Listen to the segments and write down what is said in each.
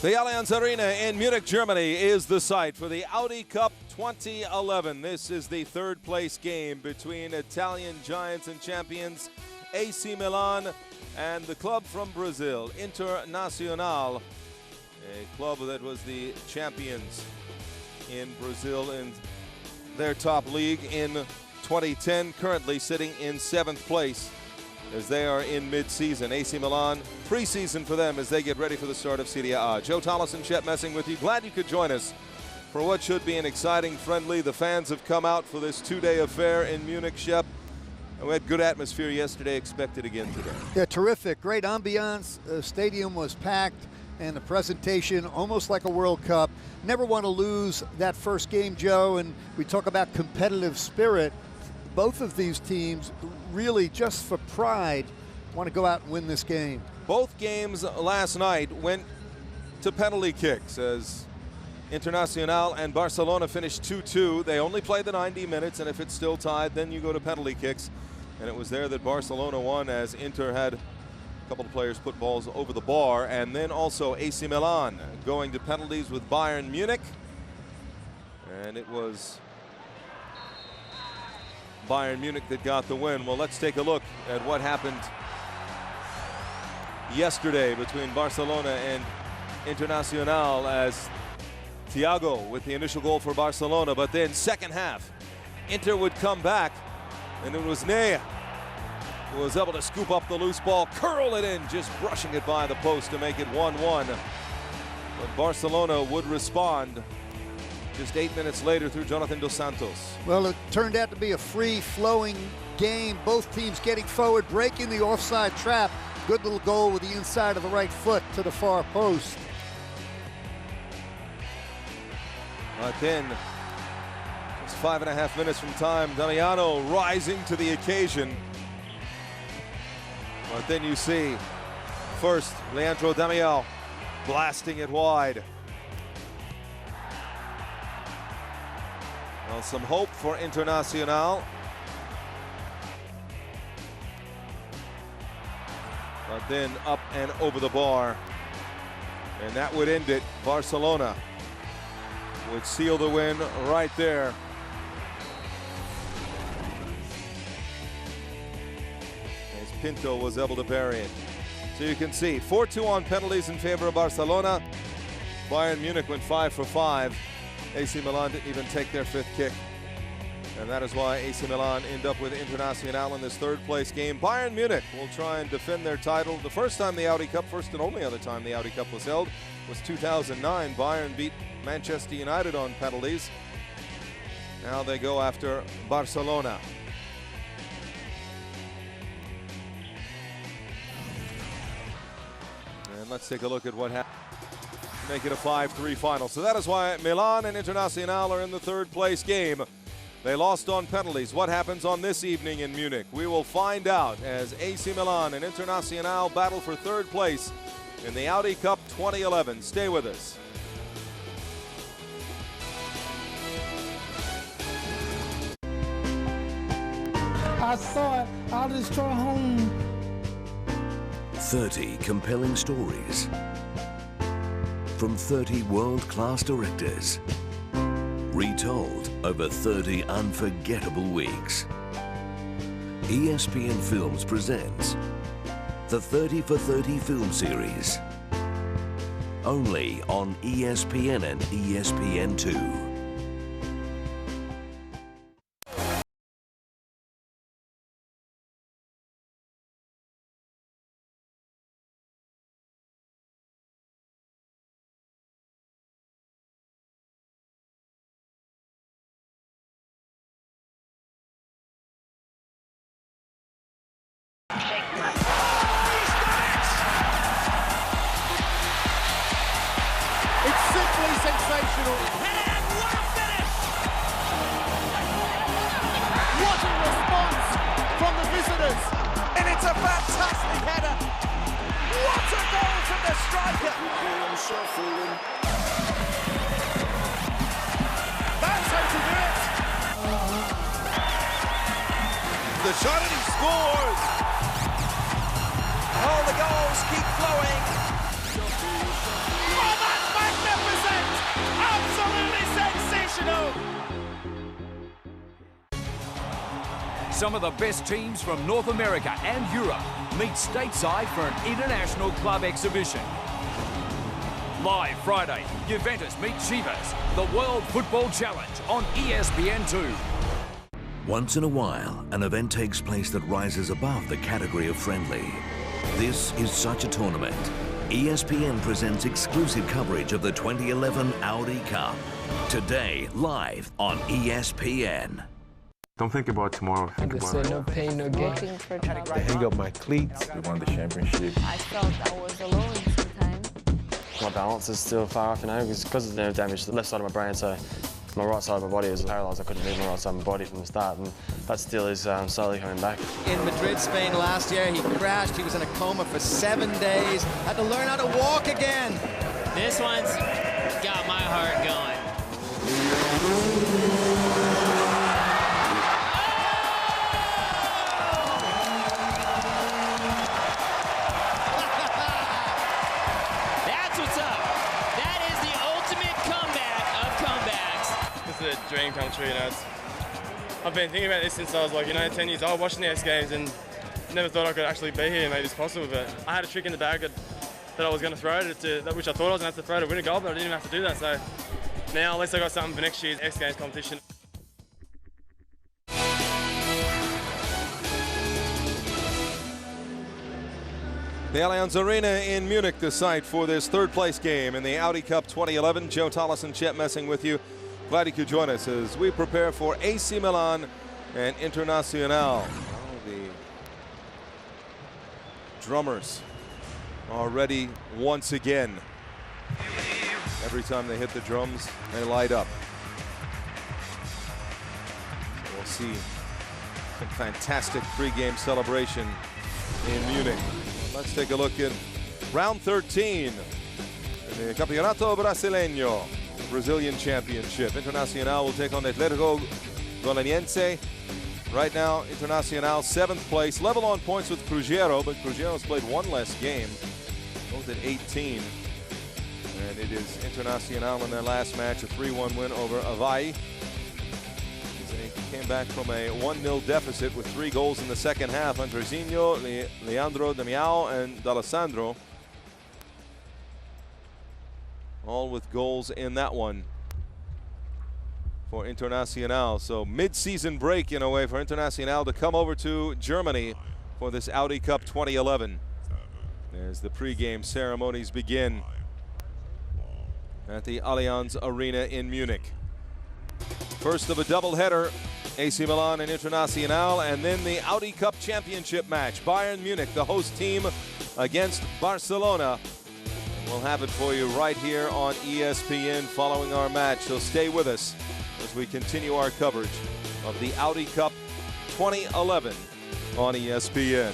The Allianz Arena in Munich, Germany is the site for the Audi Cup 2011. This is the third place game between Italian giants and champions AC Milan and the club from Brazil, Internacional, a club that was the champions in Brazil in their top league in 2010, currently sitting in 7th place as they are in mid-season. AC Milan, preseason for them as they get ready for the start of Serie A. Joe Tallis and Chet Messing with you. Glad you could join us for what should be an exciting friendly. The fans have come out for this two-day affair in Munich, Shep. And we had good atmosphere yesterday, expected again today. Yeah, terrific. Great ambiance. The stadium was packed, and the presentation almost like a World Cup. Never want to lose that first game, Joe, and we talk about competitive spirit. Both of these teams really, just for pride, want to go out and win this game. Both games last night went to penalty kicks as Internacional and Barcelona finished 2-2. They only played the 90 minutes, and if it's still tied, then you go to penalty kicks. And it was there that Barcelona won as Inter had a couple of players put balls over the bar. And then also AC Milan going to penalties with Bayern Munich. And it was Bayern Munich that got the win. Well, let's take a look at what happened yesterday between Barcelona and Internacional as Thiago with the initial goal for Barcelona, but then second half, Inter would come back, and it was Nea who was able to scoop up the loose ball, curl it in, just brushing it by the post to make it 1-1. But Barcelona would respond just 8 minutes later through Jonathan Dos Santos. Well, it turned out to be a free-flowing game. Both teams getting forward, breaking the offside trap. Good little goal with the inside of the right foot to the far post. But then, just 5.5 minutes from time, Damiano rising to the occasion. But then you see, first, Leandro Damião blasting it wide. Well, some hope for Internacional. But then up and over the bar. And that would end it. Barcelona would seal the win right there. As Pinto was able to bury it. So you can see 4-2 on penalties in favor of Barcelona. Bayern Munich went 5 for 5. AC Milan didn't even take their 5th kick. And that is why AC Milan end up with Internacional in this third place game. Bayern Munich will try and defend their title. The first time the Audi Cup, first and only other time the Audi Cup was held, was 2009. Bayern beat Manchester United on penalties. Now they go after Barcelona. And let's take a look at what happened. Make it a 5-3 final. So that is why Milan and Internacional are in the third place game. They lost on penalties. What happens on this evening in Munich? We will find out as AC Milan and Internacional battle for third place in the Audi Cup 2011. Stay with us. I saw it. I'll destroy home. 30 compelling stories from 30 world-class directors, retold over 30 unforgettable weeks. ESPN Films presents the 30 for 30 film series, only on ESPN and ESPN2. It's simply sensational. And what a finish! What a response from the visitors. And it's a fantastic header. What a goal from the striker. That's how to do it. The shot and he scores. All the goals keep flowing. Oh, Internacional. Some of the best teams from North America and Europe meet stateside for an international club exhibition. Live Friday, Juventus meet Chivas, the World Football Challenge on ESPN2. Once in a while, an event takes place that rises above the category of friendly. This is such a tournament. ESPN presents exclusive coverage of the 2011 Audi Cup. Today, live on ESPN. Don't think about tomorrow. Think about Said no pain, no gain. I hang up my cleats. We won the championship. I felt I was alone sometimes. My balance is still far off, because of the nerve damage to the left side of my brain, so my right side of my body was paralysed. I couldn't move my right side of my body from the start, and that still is slowly coming back. In Madrid, Spain last year, he crashed. He was in a coma for 7 days. Had to learn how to walk again. This one's got my heart going. That's what's up. That is the ultimate comeback of comebacks. It's a dream come true, I've been thinking about this since I was 10 years old, watching the X Games, and never thought I could actually be here and make this possible. But I had a trick in the bag that I was going to throw, which I thought I was going to have to throw to win a goal, but I didn't even have to do that. So now, at least I got something for next year's X Games competition. The Allianz Arena in Munich, the site for this third place game in the Audi Cup 2011. Joe Tallis and Chet Messing with you. Glad you could join us as we prepare for AC Milan and Internacional. The drummers are ready once again. Every time they hit the drums, they light up. So we'll see some fantastic pre-game celebration in Munich. Let's take a look at round 13 in the Campeonato Brasileño, Brazilian Championship. Internacional will take on Atletico Goianiense. Right now, Internacional 7th place, level on points with Cruzeiro, but Cruzeiro's played one less game, both at 18. And it is Internacional in their last match, a 3-1 win over Audi. They came back from a 1-0 deficit with 3 goals in the second half. Andrezinho, Leandro Damião, and D'Alessandro. All with goals in that one for Internacional. So mid-season break in a way for Internacional to come over to Germany for this Audi Cup 2011 as the pre-game ceremonies begin at the Allianz Arena in Munich. First of a doubleheader, AC Milan and Internacional, and then the Audi Cup Championship match. Bayern Munich, the host team, against Barcelona. We'll have it for you right here on ESPN following our match, so stay with us as we continue our coverage of the Audi Cup 2011 on ESPN.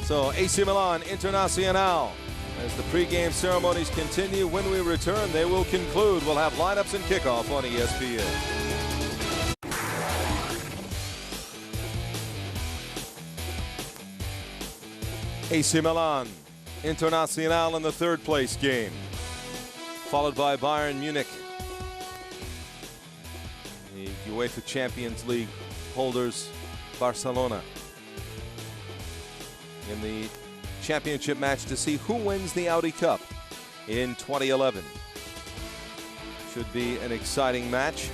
So AC Milan, Internacional. As the pregame ceremonies continue, when we return, they will conclude. We'll have lineups and kickoff on ESPN. AC Milan, Internacional in the third place game, followed by Bayern Munich, the UEFA Champions League holders, Barcelona, in the championship match to see who wins the Audi Cup in 2011. Should be an exciting match.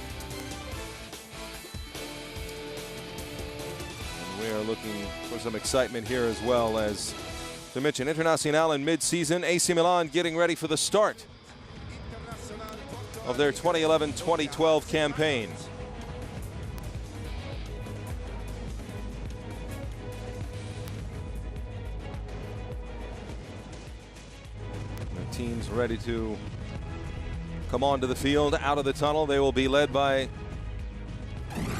And we are looking for some excitement here as well, as to mention Internacional in mid-season, AC Milan getting ready for the start of their 2011-2012 campaign. Teams ready to come onto the field out of the tunnel. They will be led by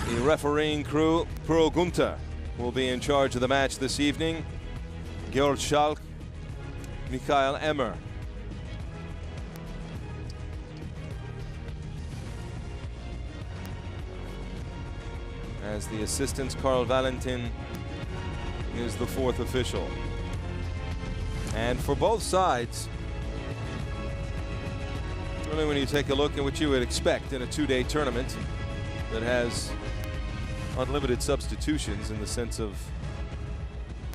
the refereeing crew. Pro Gunter will be in charge of the match this evening. Georg Schalk, Michael Emmer. As the assistants, Carl Valentin is the fourth official. And for both sides, Certainly when you take a look at what you would expect in a two-day tournament that has unlimited substitutions in the sense of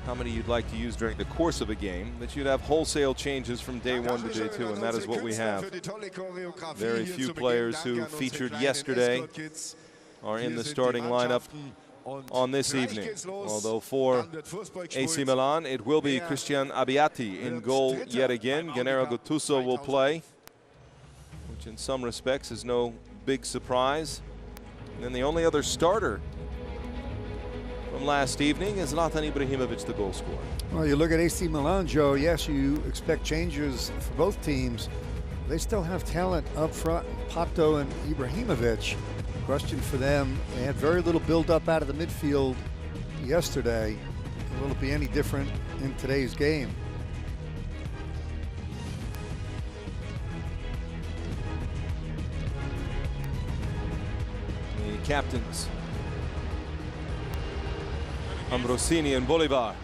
how many you'd like to use during the course of a game, that you'd have wholesale changes from day one to day two, and that is what we have. Very few players who featured yesterday are in the starting lineup on this evening. Although for AC Milan, it will be Christian Abbiati in goal yet again. Gennaro Gattuso will play, which in some respects is no big surprise. And then the only other starter from last evening is Zlatan Ibrahimovic, the goal scorer. Well, you look at AC Milan, Joe, yes, you expect changes for both teams. They still have talent up front, Pato and Ibrahimovic. Question for them, they had very little build-up out of the midfield yesterday. Will it be any different in today's game? The captains, Ambrosini and Bolivar.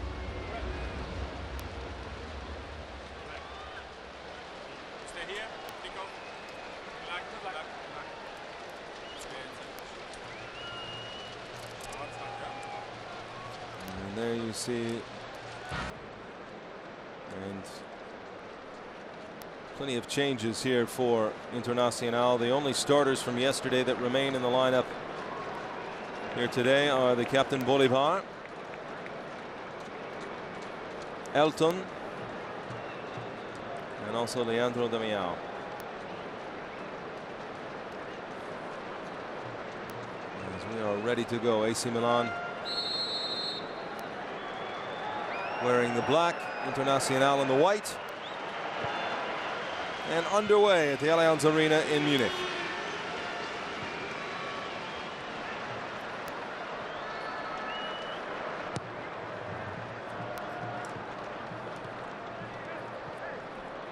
And there you see, and plenty of changes here for Internacional. The only starters from yesterday that remain in the lineup here today are the captain Bolivar, Elton, and also Leandro Damião. As we are ready to go, AC Milan wearing the black, Internacional in the white, and underway at the Allianz Arena in Munich.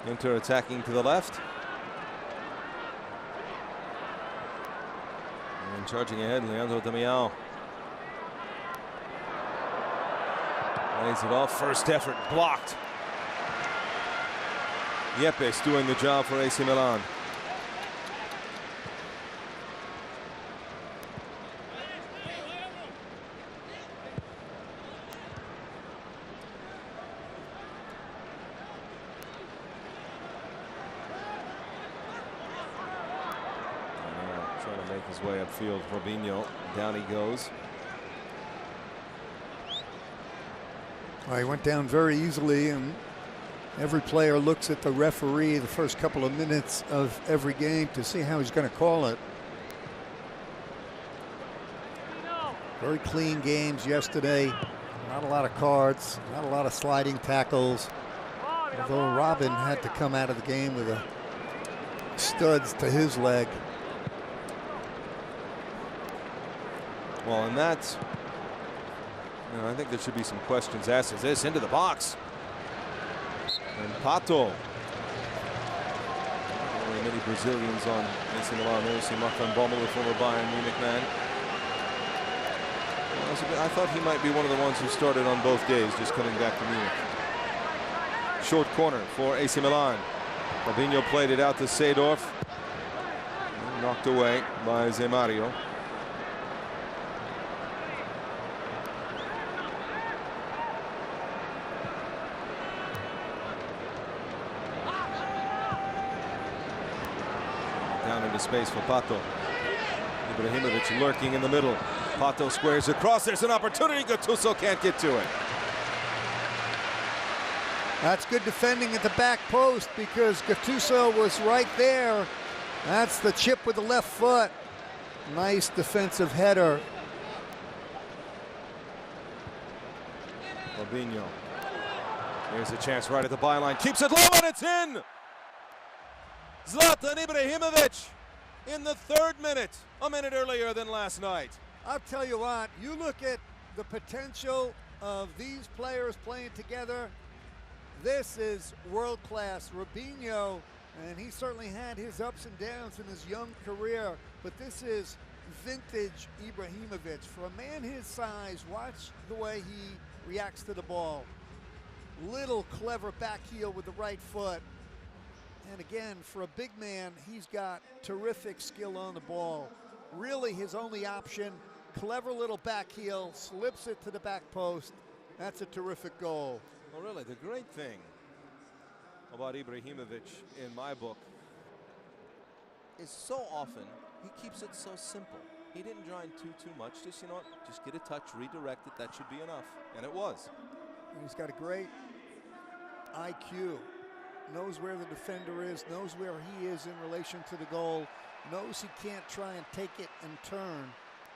Inter attacking to the left. And charging ahead, Leandro Damião. Lays it off, first effort blocked. Yepes doing the job for AC Milan. Trying to make his way upfield, Robinho. Down he goes. Well, he went down very easily, and every player looks at the referee the first couple of minutes of every game to see how he's going to call it. Very clean games yesterday. Not a lot of cards, not a lot of sliding tackles. Although Robin had to come out of the game with a studs to his leg. Well, and that's, you know, I think there should be some questions asked. Is this into the box? And Pato. Only many Brazilians on AC Milan. There you see Martin Bommel, the former Bayern Munich man. I thought he might be one of the ones who started on both days, just coming back to Munich. Short corner for AC Milan. Robinho played it out to Seedorf. Knocked away by Zé Mario. Down into space for Pato. Ibrahimovic lurking in the middle. Pato squares across. There's an opportunity. Gattuso can't get to it. That's good defending at the back post because Gattuso was right there. That's the chip with the left foot. Nice defensive header. Robinho. Here's a chance right at the byline. Keeps it low and it's in. Zlatan Ibrahimovic in the 3rd minute. A minute earlier than last night. I'll tell you what, you look at the potential of these players playing together. This is world class. Robinho, and he certainly had his ups and downs in his young career, but this is vintage Ibrahimovic. For a man his size, watch the way he reacts to the ball. Little clever back heel with the right foot. And again, for a big man, he's got terrific skill on the ball. Really his only option, clever little back heel, slips it to the back post. That's a terrific goal. Well, really, the great thing about Ibrahimovic in my book is so often he keeps it so simple. He didn't try and too much. Just, you know what, just get a touch, redirect it. That should be enough. And it was. And he's got a great IQ. Knows where the defender is, knows where he is in relation to the goal, knows he can't try and take it and turn.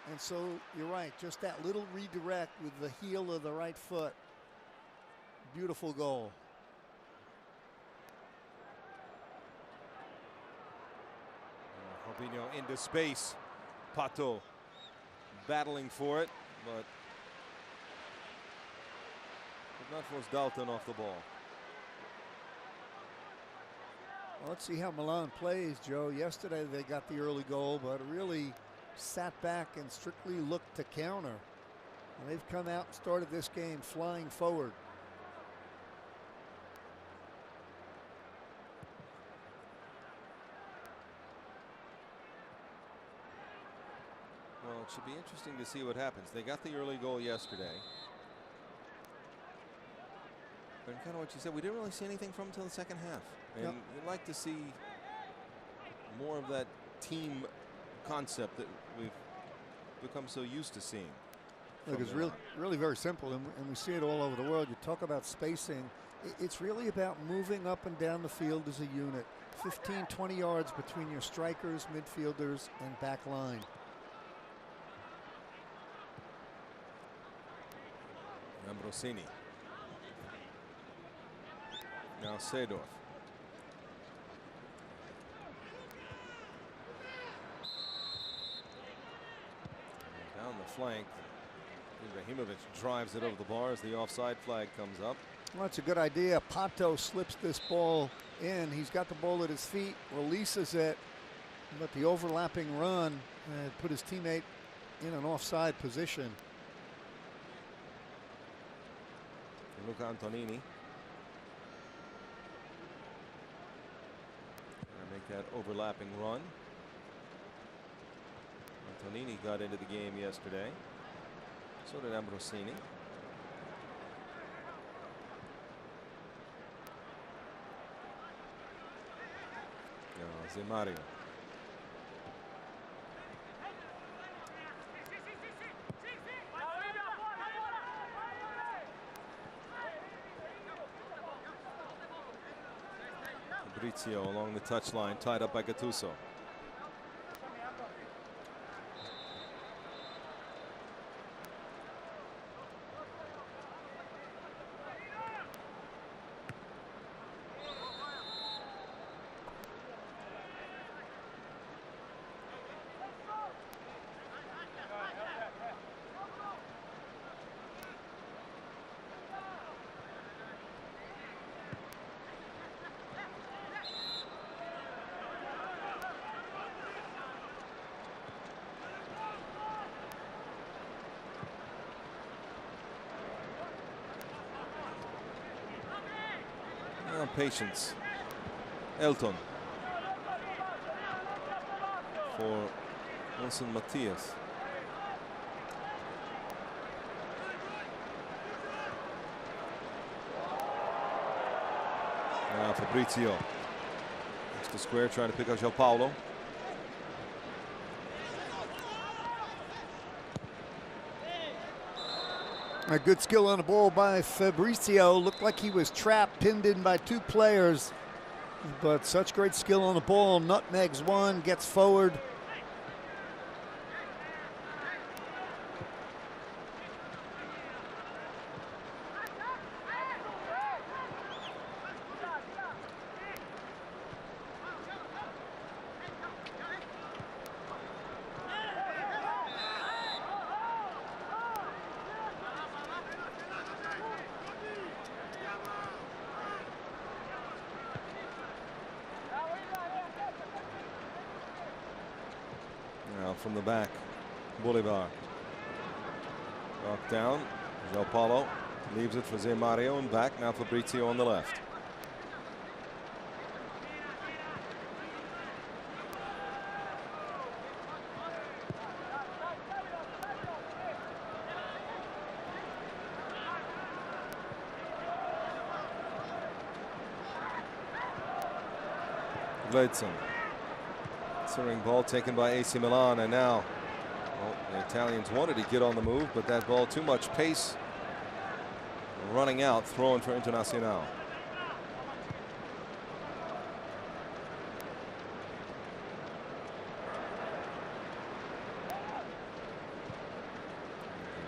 And so you're right, just that little redirect with the heel of the right foot. Beautiful goal. Robinho into space. Pato battling for it, but could not force Dalton off the ball. Well, let's see how Milan plays, Joe. Yesterday they got the early goal, but really sat back and strictly looked to counter. And they've come out and started this game flying forward. Well, it should be interesting to see what happens. They got the early goal yesterday. But kind of what you said, we didn't really see anything from until the second half. And Yep. You'd like to see more of that team concept that we've become so used to seeing. Look, it's really very simple, and we see it all over the world. You talk about spacing. It's really about moving up and down the field as a unit. 15, 20 yards between your strikers, midfielders, and back line. Ambrosini. Now Seedorf. Down the flank. Ibrahimovic drives it over the bar as the offside flag comes up. Well, that's a good idea. Pato slips this ball in. He's got the ball at his feet, releases it, but the overlapping run put his teammate in an offside position. Luca Antonini. Make that overlapping run. Antonini got into the game yesterday. So did Ambrosini. Zemario. Fabrizio along the touchline, tied up by Gattuso. Patience. Elton for Wilson Matias. Now Fabrizio. It's the square trying to pick up João Paulo. A good skill on the ball by Fabrizio. Looked like he was trapped, pinned in by two players. But such great skill on the ball. Nutmegs one, gets forward. From the back, Bolivar. Knocked down. João Paulo leaves it for Zemario and back. Now Fabrizio on the left. Gledson. Considering ball taken by AC Milan, and now the Italians wanted to get on the move, but that ball too much pace. Running out, throwing for Internacional.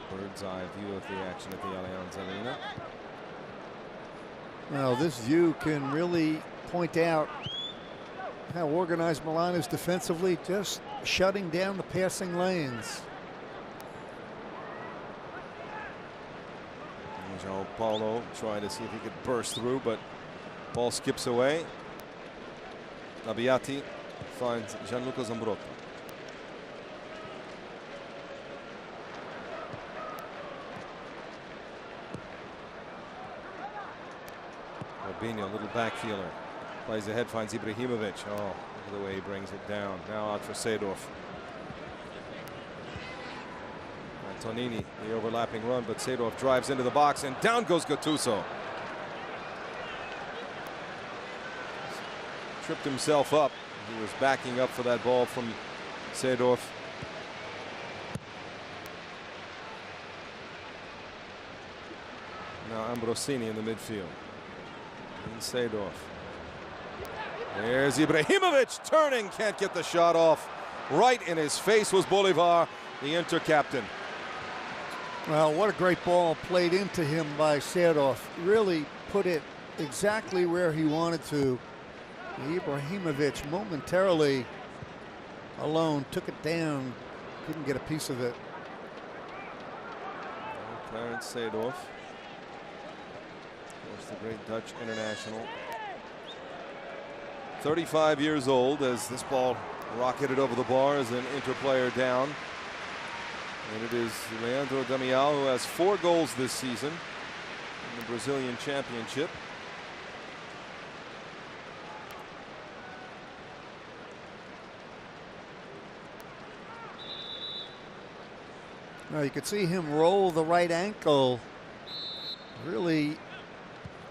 Bird's eye view of the action at the Allianz Arena. Well, this view can really point out how organized Milan is defensively, just shutting down the passing lanes. João Paulo trying to see if he could burst through, but ball skips away. Abbiati finds Gianluca Zambrotta. Robinho, little backfielder. Plays ahead, finds Ibrahimovic. Oh, look at the way he brings it down. Now out for Seedorf. Tonini, the overlapping run, but Seedorf drives into the box, and down goes Gattuso. Tripped himself up. He was backing up for that ball from Seedorf. Now Ambrosini in the midfield. And Seedorf. There's Ibrahimovic turning, can't get the shot off. Right in his face was Bolivar, the Inter captain. Well, what a great ball played into him by Seedorf. Really put it exactly where he wanted to. Ibrahimovic momentarily alone took it down, couldn't get a piece of it. Clarence Seedorf, of course, the great Dutch international. 35 years old as this ball rocketed over the bar as an Inter player down. And it is Leandro Damião who has 4 goals this season in the Brazilian Championship. Now you could see him roll the right ankle. Really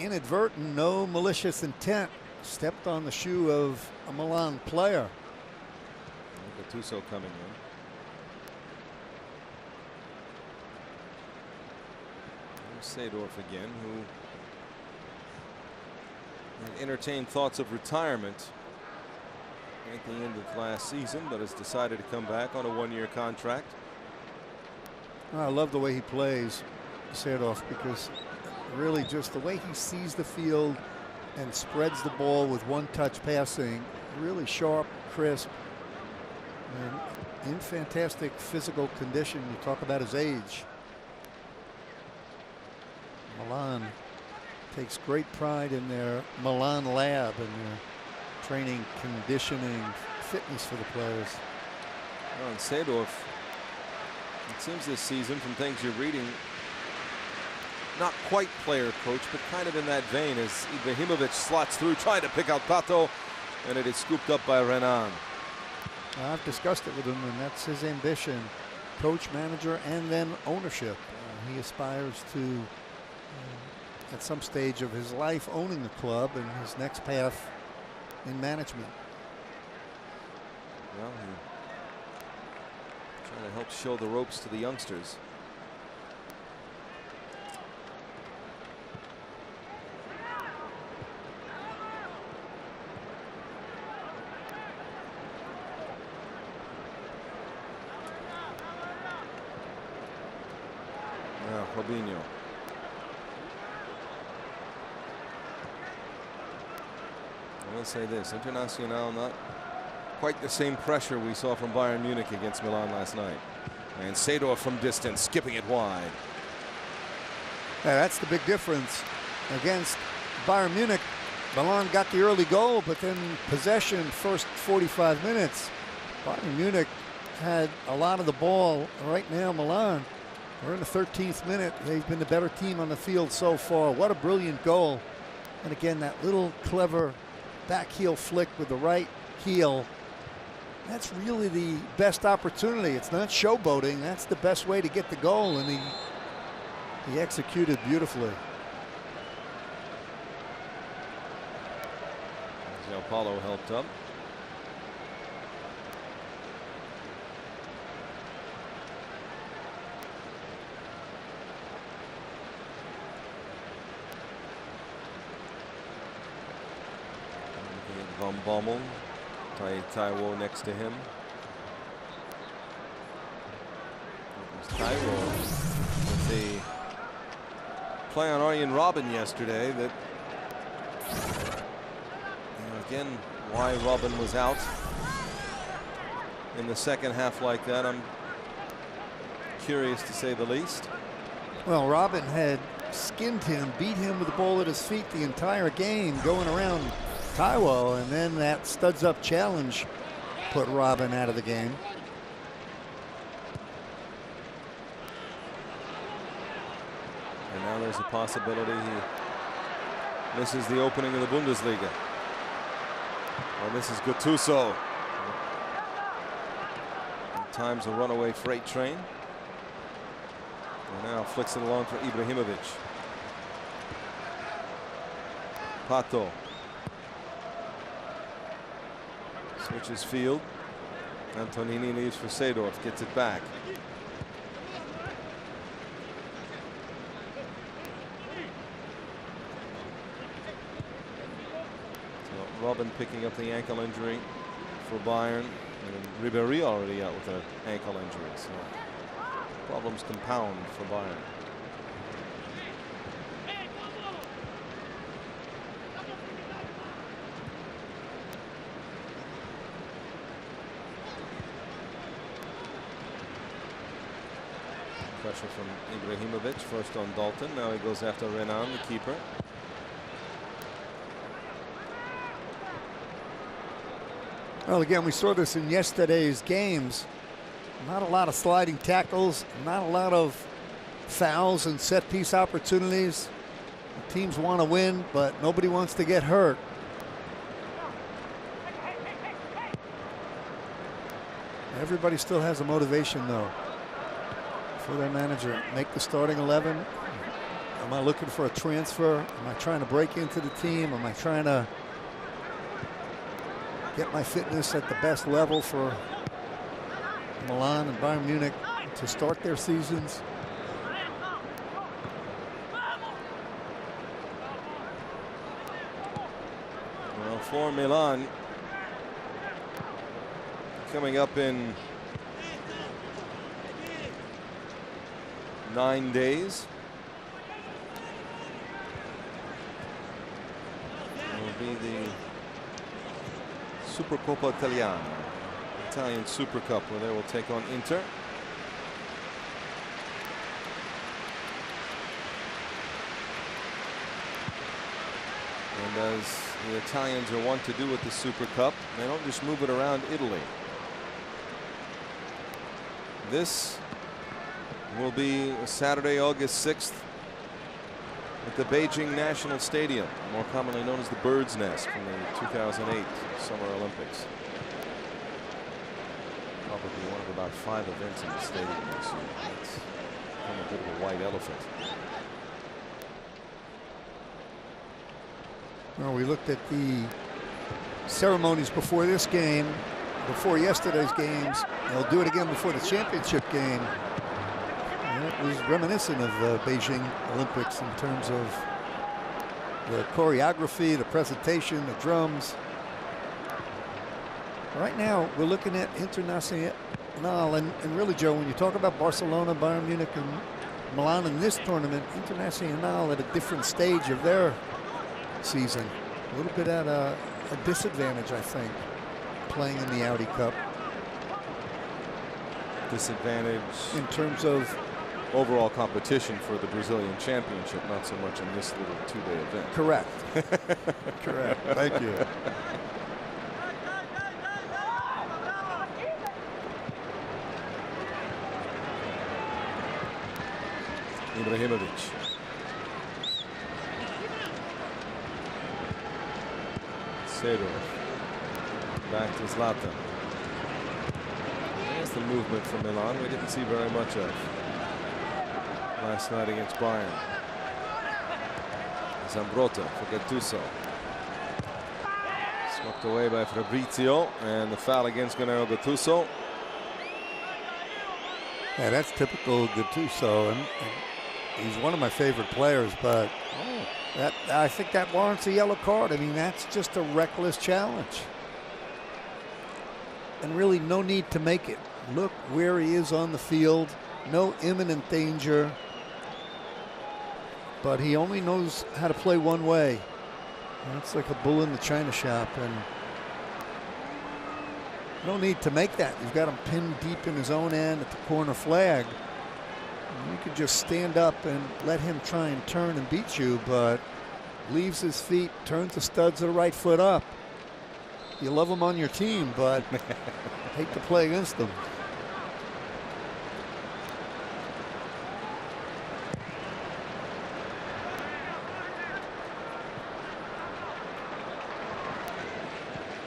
inadvertent, no malicious intent. Stepped on the shoe of a Milan player. Gattuso coming in. Seedorf again, who had entertained thoughts of retirement at the end of last season, but has decided to come back on a 1-year contract. I love the way he plays, Seedorf, because really just the way he sees the field and spreads the ball with one-touch passing, really sharp, crisp, and in fantastic physical condition. You talk about his age. Milan takes great pride in their Milan lab and their training, conditioning, fitness for the players. Well, and Seedorf, it seems this season from things you're reading, not quite player coach, but kind of in that vein as Ibrahimovic slots through, trying to pick out Pato, and it is scooped up by Renan. I've discussed it with him, and that's his ambition. Coach, manager, and then ownership. He aspires to, at some stage of his life, owning the club and his next path in management. Well, he's trying to help show the ropes to the youngsters. Now, Robinho. I will say this, Internacional not quite the same pressure we saw from Bayern Munich against Milan last night. And Seedorf from distance, skipping it wide. Yeah, that's the big difference. Against Bayern Munich, Milan got the early goal, but then possession first 45 minutes. Bayern Munich had a lot of the ball. Right now, Milan, we're in the 13th minute. They've been the better team on the field so far. What a brilliant goal. And again, that little clever back heel flick with the right heel. That's really the best opportunity. It's not showboating. That's the best way to get the goal, and he executed beautifully. João Paulo helped up. Van Bommel, Taiwo next to him. Taiwo with the play on Arjen Robben yesterday that, again, why Robben was out in the second half like that, I'm curious to say the least. Well, Robben had skinned him, beat him with the ball at his feet the entire game, going around Taiwo, and then that studs up challenge put Robben out of the game. And now there's a possibility he misses the opening of the Bundesliga. Well, this is Gattuso. At times a runaway freight train. And now flicks it along for Ibrahimovic. Pato. Switches field. Antonini leaves for Seedorf, gets it back. So Robben picking up the ankle injury for Bayern. And Ribéry already out with an ankle injury. So problems compound for Bayern. Pressure from Ibrahimovic, first on Dalton. Now he goes after Renan, the keeper. Well, again, we saw this in yesterday's games. Not a lot of sliding tackles, not a lot of fouls and set piece opportunities. The teams want to win, but nobody wants to get hurt. Everybody still has a motivation, though, for their manager. Make the starting 11. Am I looking for a transfer? Am I trying to break into the team? Am I trying to get my fitness at the best level for Milan and Bayern Munich to start their seasons? Well, for Milan, coming up in 9 days, will be the Supercoppa Italiana, Italian Super Cup, where they will take on Inter. And as the Italians are wont to do with the Super Cup, they don't just move it around Italy. This will be Saturday, August 6th at the Beijing National Stadium, more commonly known as the Bird's Nest, from the 2008 Summer Olympics. Probably one of about 5 events in the stadium this year. That's become a bit of a white elephant. Well, we looked at the ceremonies before this game, before yesterday's games. They'll do it again before the championship game. And it was reminiscent of the Beijing Olympics in terms of the choreography, the presentation, the drums. Right now, we're looking at Internacional, and really, Joe, when you talk about Barcelona, Bayern Munich, and Milan in this tournament, Internacional at a different stage of their season, a little bit at a disadvantage, I think, playing in the Audi Cup. Disadvantage in terms of overall competition for the Brazilian Championship, not so much in this little 2-day event. Correct. Correct. Thank you. Ibrahimovic. Seedorf. Back to Zlatan. There's the movement from Milan we didn't see very much of last night against Bayern. Zambrotta for Gattuso. Swept away by Fabrizio, and the foul against Gennaro Gattuso. Yeah, that's typical Gattuso, and he's one of my favorite players, but I think that warrants a yellow card. I mean, that's just a reckless challenge. And really no need to make it. Look where he is on the field. No imminent danger. But he only knows how to play one way. That's like a bull in the china shop. And no need to make that. You've got him pinned deep in his own end at the corner flag. You could just stand up and let him try and turn and beat you, but leaves his feet, turns the studs of the right foot up. You love him on your team, but hate to play against them.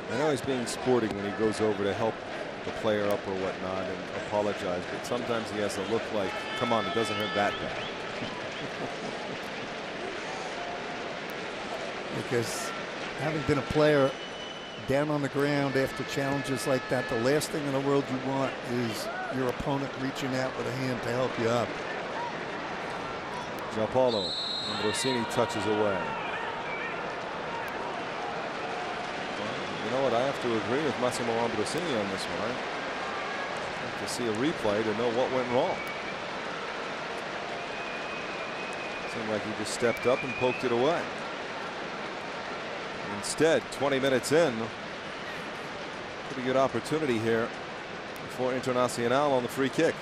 I know he's being sporting when he goes over to help the player up or whatnot and apologize, but sometimes he has to look like, come on, it doesn't hurt that bad. Because having been a player down on the ground after challenges like that, the last thing in the world you want is your opponent reaching out with a hand to help you up. Giampaolo, and Rossini touches away. You know what? I have to agree with Massimo Ambrosini on this one. I have to see a replay to know what went wrong. Seemed like he just stepped up and poked it away. Instead, 20 minutes in, pretty good opportunity here for Internacional on the free kick.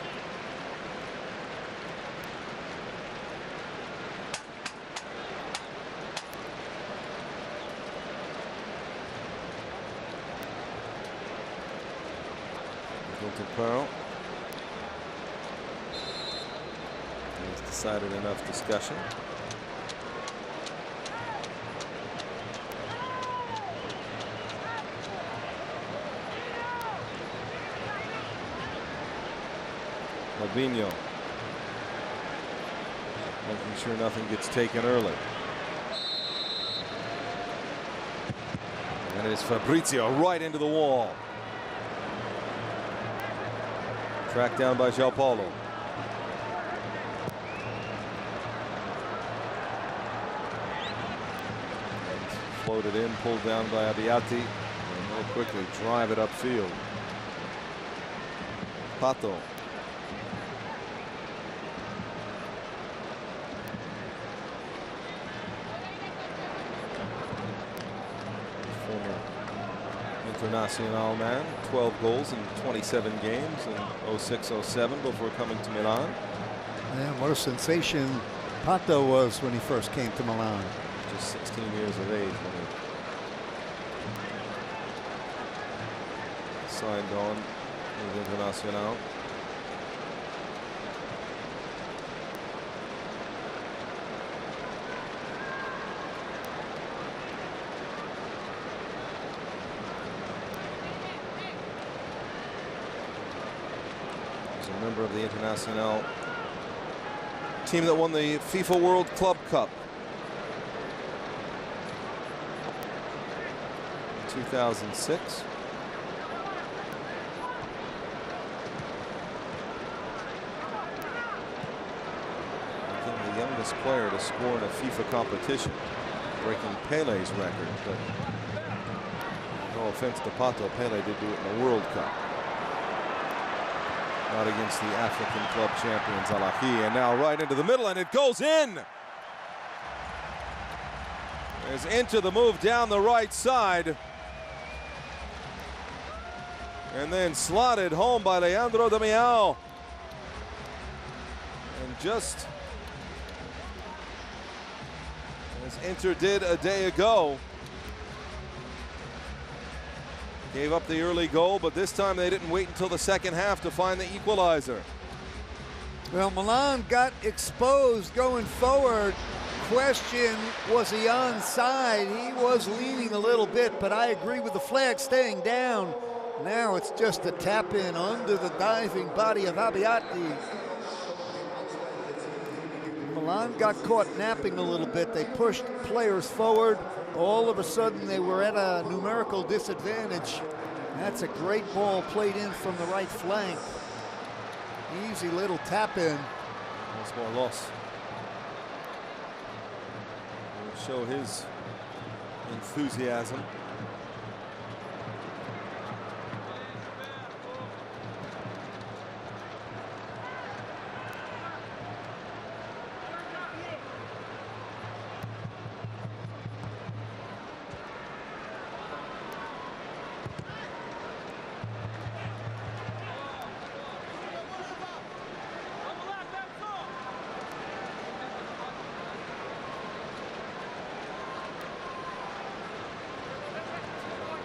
Pearl. He's decided enough discussion. Albinho making sure nothing gets taken early. And it's Fabrizio right into the wall. Tracked down by Giampaolo. Floated in, pulled down by Abbiati. And they'll quickly drive it upfield. Pato. Former Internacional man, 12 goals in 27 games in 06-07 before coming to Milan. And what a sensation Pato was when he first came to Milan. Just 16 years of age when he signed on with Internacional. Member of the Internacional team that won the FIFA World Club Cup in 2006. Became the youngest player to score in a FIFA competition, breaking Pele's record. But no offense to Pato, Pele did do it in the World Cup. Not against the African club champions Al-Ahly, and now right into the middle, and it goes in. As into the move down the right side, and then slotted home by Leandro Damião. And just as Inter did a day ago, gave up the early goal, but this time they didn't wait until the second half to find the equalizer. Well, Milan got exposed going forward. Question, was he onside? He was leaning a little bit, but I agree with the flag staying down. Now it's just a tap in under the diving body of Abbiati. Milan got caught napping a little bit. They pushed players forward. All of a sudden they were at a numerical disadvantage. That's a great ball played in from the right flank. Easy little tap in. Small loss. show his enthusiasm.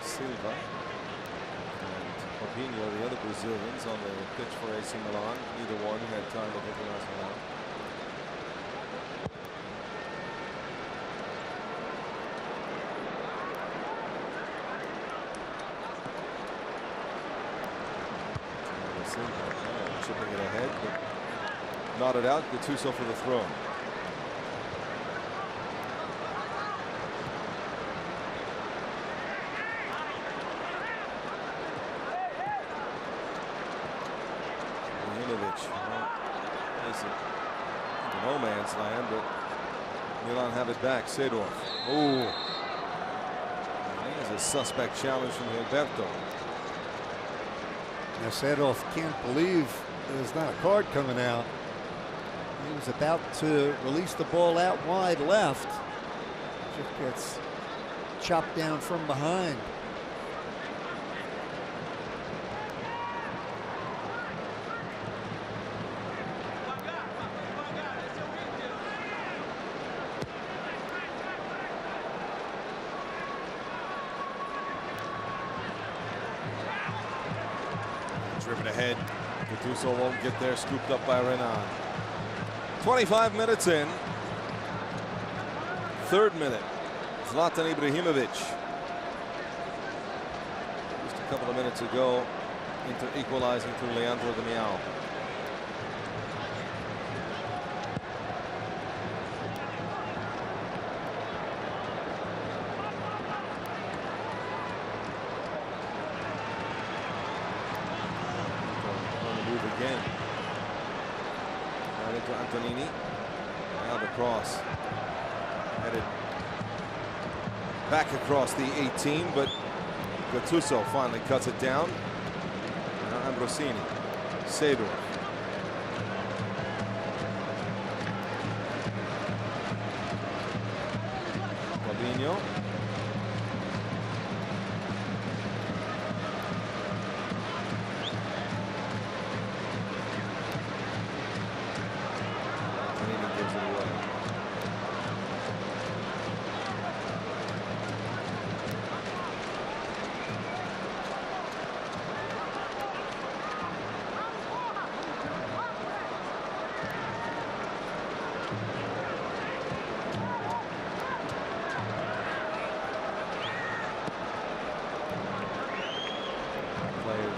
Silva and Robinho, the other Brazilians on the pitch for AC Milan. Neither one had time at Internacional. Silva chipping it ahead, but nodded out. Gattuso for the throw. No man's land, but Milan have it back. Seedorf. Oh, there's a suspect challenge from Alberto. Now Seedorf can't believe there's not a card coming out. He was about to release the ball out wide left. Just gets chopped down from behind. Driven ahead. Gattuso won't get there. Scooped up by Renan. 25 minutes in. Third minute. Zlatan Ibrahimovic. Just a couple of minutes ago, Inter equalizing through Leandro Damião. Again. Right into Antonini. Now the cross. Headed back across the 18, but Gattuso finally cuts it down. Now Ambrosini. Seedorf. Robinho.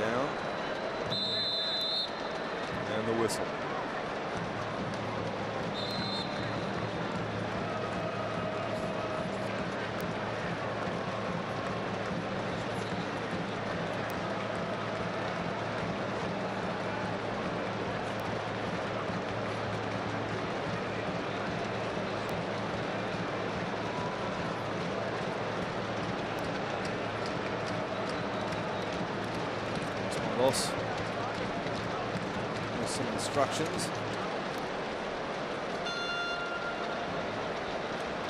Down. And the whistle. With some instructions.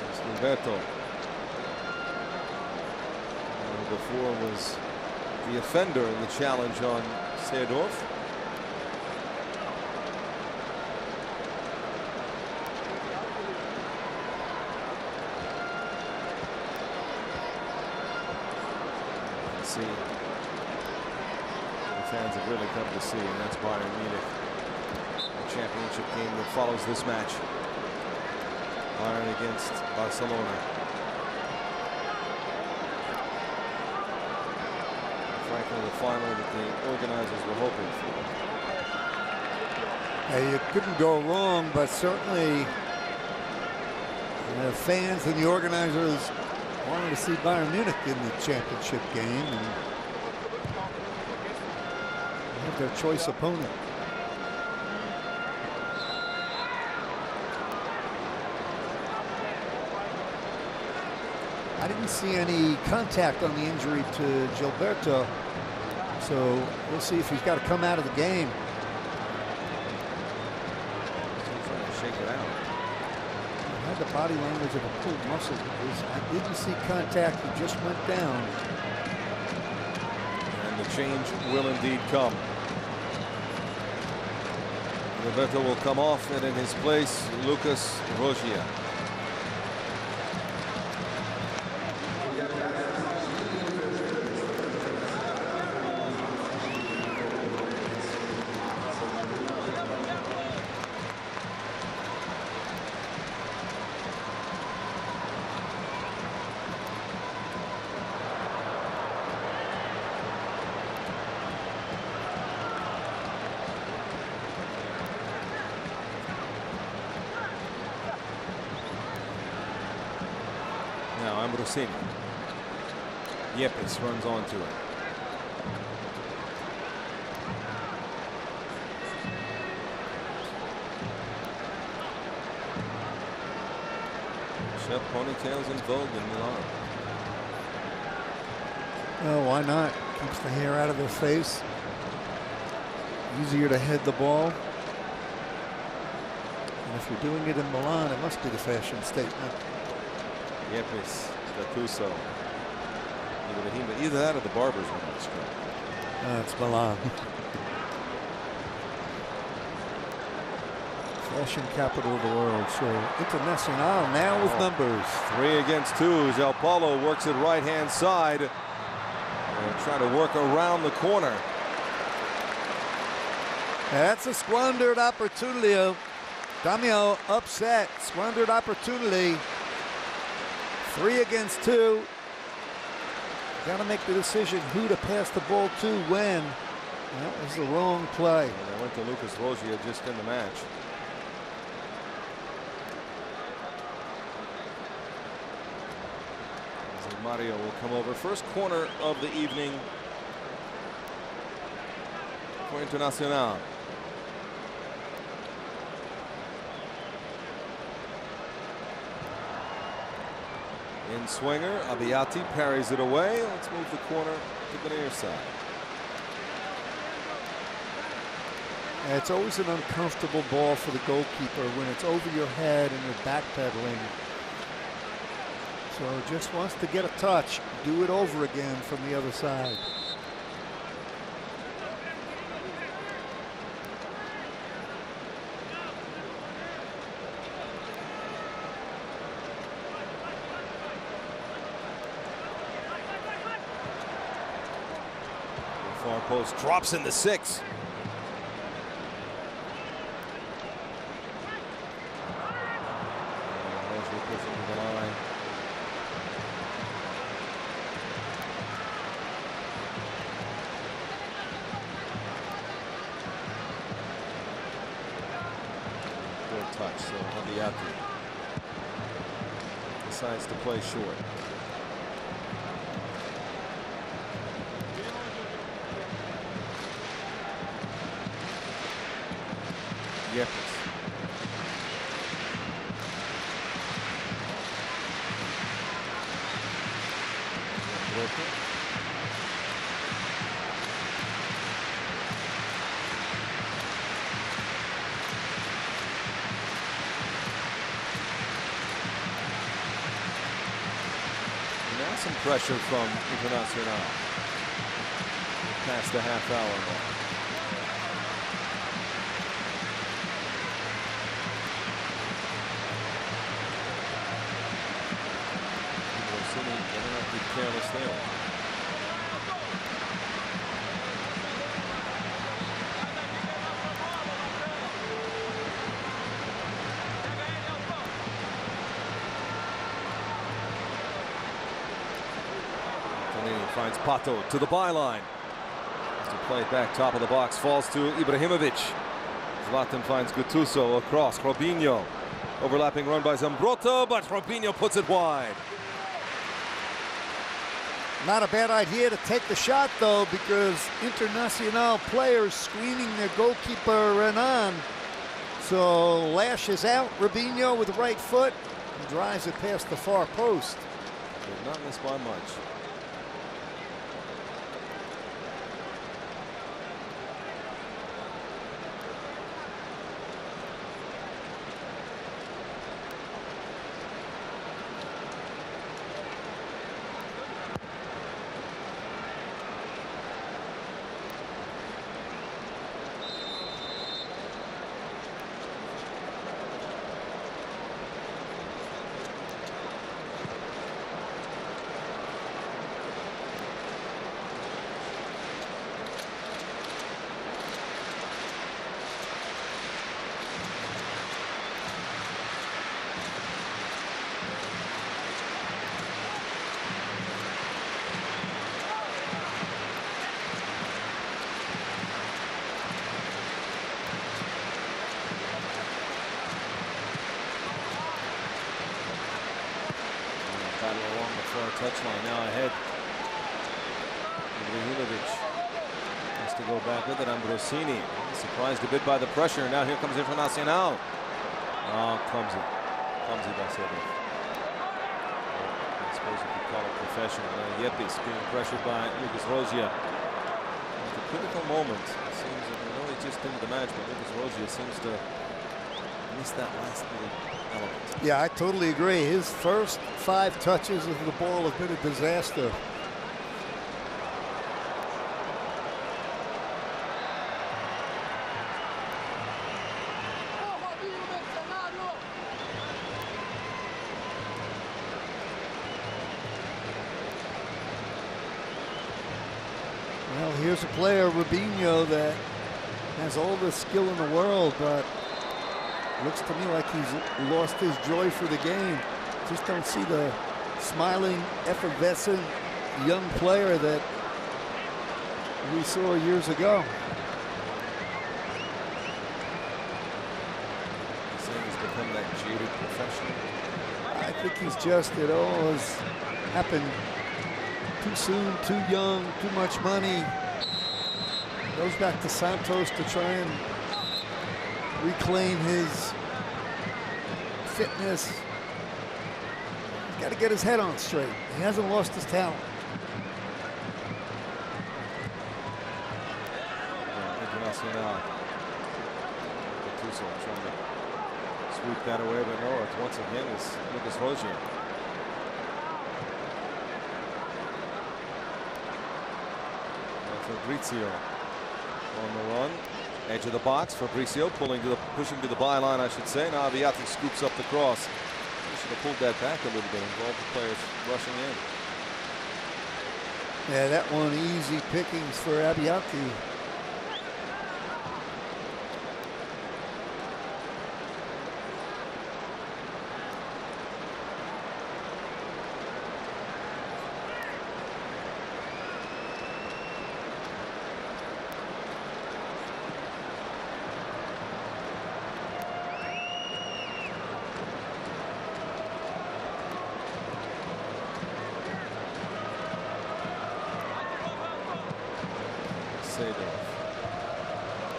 It's Alberto. Before was the offender in the challenge on Seedorf. Let's see. Fans have really come to see, and that's Bayern Munich. The championship game that follows this match. Bayern against Barcelona. Frankly, the final that the organizers were hoping for. You couldn't go wrong, but certainly the fans and the organizers wanted to see Bayern Munich in the championship game and have their choice opponent. I didn't see any contact on the injury to Gilberto, so we'll see if he's got to come out of the game. Still trying to shake it out. He had the body language of a pulled muscle. I didn't see contact. He just went down. And the change will indeed come. Roberto will come off, and in his place, Lucas Rogia. Now Ambrosini. Yepes runs onto it. Chef ponytails in vogue in Milan. Oh, why not? Keeps the hair out of their face. Easier to head the ball. And if you're doing it in Milan, it must be the fashion statement. Yepes, Gattuso, either that or the barbers were not strong. It's Milan. Fashion capital of the world. So Internacional now with numbers. 3 against 2. João Paulo works it right-hand side. And trying to work around the corner. That's a squandered opportunity. Damio upset. Squandered opportunity. 3 against 2. Got to make the decision who to pass the ball to when. That was the wrong play. And they went to Lucas Rogia just in the match. So Mario will come over. First corner of the evening for Internacional. In swinger, Abbiati parries it away. Let's move the corner to the near side. It's always an uncomfortable ball for the goalkeeper when it's over your head and you're backpedaling. So just wants to get a touch, do it over again from the other side. Far post drops in the 6. Good touch, so Abbiati decides to play short. Yepes. Now some pressure from Internacional. Past the half-hour mark. Careless there. Finds Pato to the byline. To play it back top of the box, falls to Ibrahimovic. Zlatan finds Gattuso across. Robinho. Overlapping run by Zambrotta, but Robinho puts it wide. Not a bad idea to take the shot, though, because Internacional players screening their goalkeeper Renan. So lashes out Robinho with the right foot and drives it past the far post. Did not miss by much. Along the far touchline, now ahead. Ibrahimovic has to go back with it. Ambrosini surprised a bit by the pressure. Now here comes Internacional. Oh, clumsy by Sedov. I suppose you could call it professional. Yepes being pressured by Lucas Rogia. At the critical moment, it seems that we know he just into the match, but Lucas Rogia seems to miss that last little element. Yeah, I totally agree. His first 5 touches of the ball have been a disaster. Well, here's a player, Rubinho, that has all the skill in the world, but looks to me like he's lost his joy for the game. Just don't see the smiling, effervescent young player that we saw years ago. He's saying he's become that jaded professional. I think he's just, it all has happened too soon, too young, too much money. Goes back to Santos to try and reclaim his fitness. He's got to get his head on straight. He hasn't lost his talent. Internacional. Gattuso trying to sweep that away, but no, it's once again is Lucas Rogia. Fabrizio on the run. Edge of the box. Fabrizio pushing to the byline, I should say. Now Abiati scoops up the cross. He should have pulled that back a little bit, involved the players rushing in. Yeah, that one easy pickings for Abiati.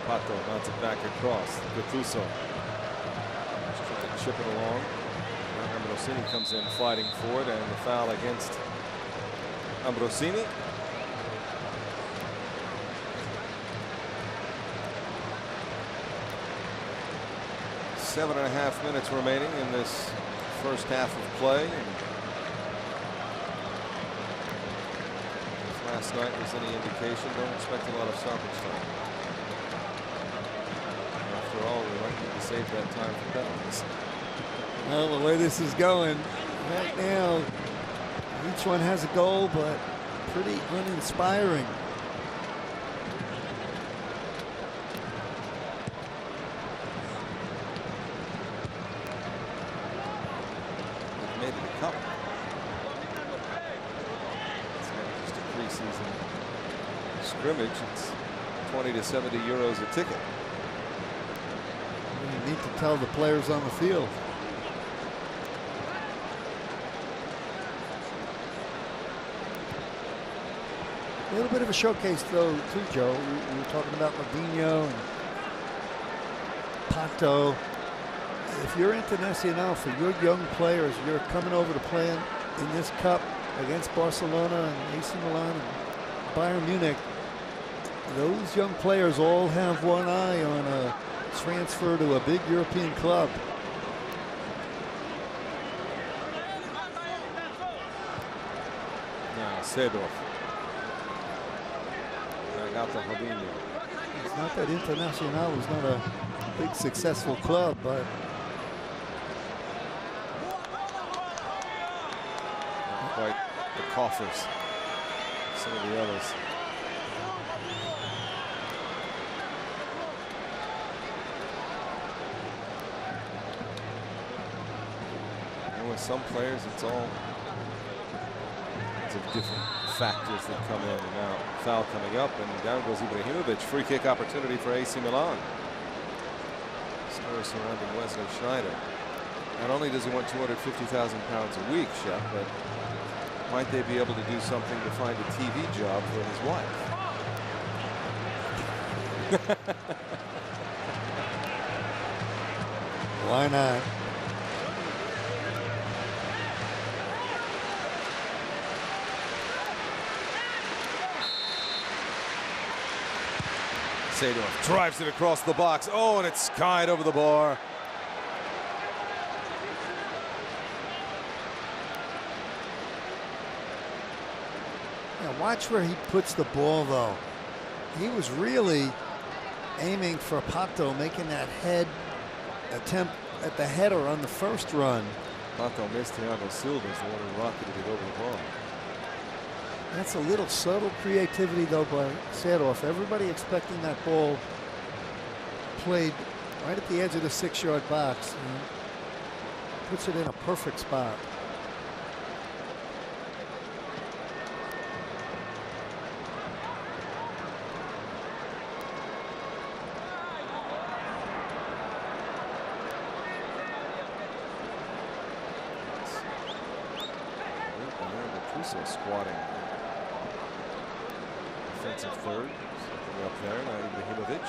Pato mounts it back across. Gattuso trying to chip it along. Ambrosini comes in fighting for it, and the foul against Ambrosini. Seven and a half minutes remaining in this first half of play. And if last night was any indication, don't expect a lot of stoppage time. After all, we might need to save that time for penalties. Well, the way this is going right now, each one has a goal, but pretty uninspiring. They've made it a cup. It's not just a preseason scrimmage. It's 20 to 70 euros a ticket. You need to tell the players on the field. A little bit of a showcase, though, too, Joe. We were talking about Rubinho and Pato. If you're Internacional, for your young players, you're coming over to play in this cup against Barcelona and AC Milan and Bayern Munich, those young players all have one eye on a transfer to a big European club. Now Seedorf. It's not that Internacional was not a big successful club, but not quite the coffers. Some of the others. And with some players, it's all kinds of different factors that come in and out. Foul coming up, and down goes Ibrahimovic. Free kick opportunity for AC Milan. Story surrounding Wesley Sneijder. Not only does he want £250,000 a week, Shep, but might they be able to do something to find a TV job for his wife? Why not? Seedorf drives it across the box. Oh, and it's skied over the bar. Now watch where he puts the ball, though. He was really aiming for Pato, making that head attempt at the header on the first run. Pato missed Thiago Silva's the one who rocketed it over the bar. That's a little subtle creativity, though, by Seedorf. Everybody expecting that ball played right at the edge of the 6-yard box. And puts it in a perfect spot. Squatting. Defensive third. Something up there. Now Ibrahimovic.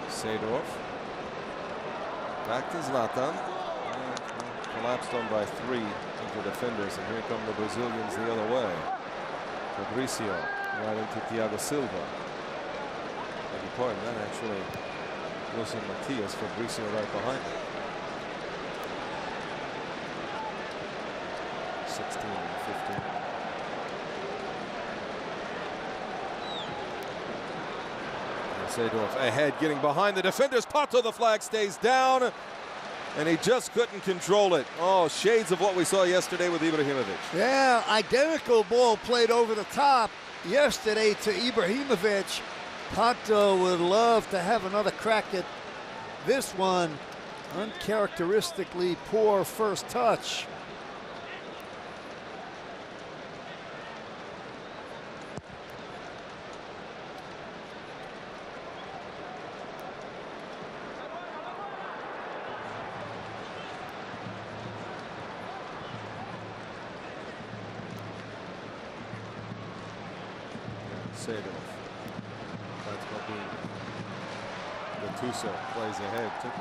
Seedorf. Back to Zlatan. Collapsed on by 3 into defenders. And here come the Brazilians the other way. Fabricio right into Thiago Silva. Beg your pardon, that actually Wilson Matias. Fabricio right behind him. 16 and 15. Seedorf ahead, getting behind the defenders. Pato, the flag stays down, and he just couldn't control it. Oh, shades of what we saw yesterday with Ibrahimovic. Yeah, identical ball played over the top yesterday to Ibrahimovic. Pato would love to have another crack at this one. Uncharacteristically poor first touch. Seedorf. That's Maldini. Gattuso plays ahead. Took a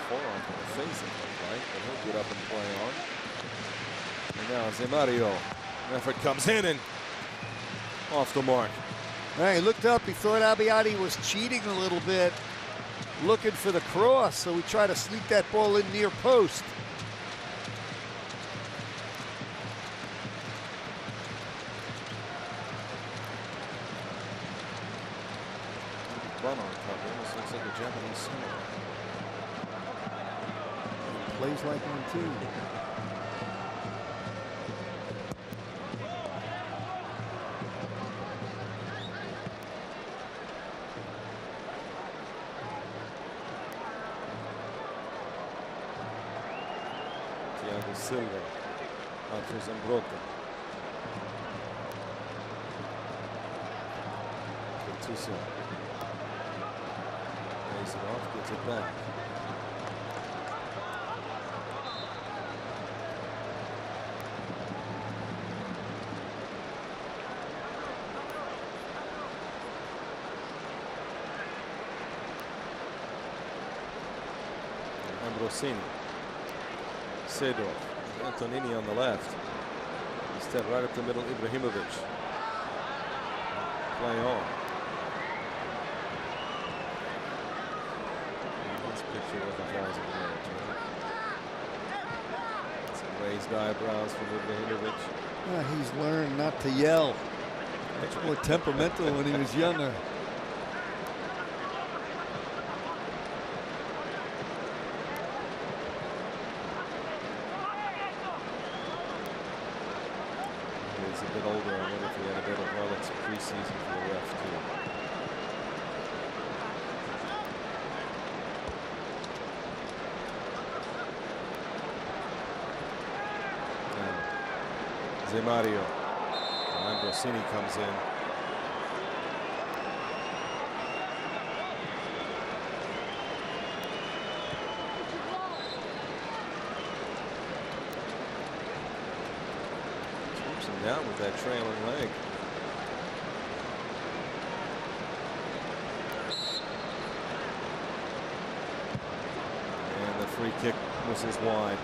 forearm to the face, it looked like, but he'll get up and play on. And now Zemario. Effort comes in and off the mark. Right, he looked up. He thought Abbiati was cheating a little bit, looking for the cross, so he tried to sneak that ball in near post. Run on cover. This looks like a Japanese samurai. He plays like one too. Thiago Silva out for Zambrotta. Gattuso. Plays it off, gets it back. Ambrosini. Seedorf. Antonini on the left. Instead, right up the middle, Ibrahimovic. Play on. This picture of 1,000 words, right? Some raised eyebrows from Ibrahimovic. He's learned not to yell. Much more temperamental when he was younger. He's a bit older. I wonder if he had a bit of, well, it's preseason for the ref too. Zé Mario. Ambrosini comes in. Swoops him down with that trailing leg. And the free kick whistles wide.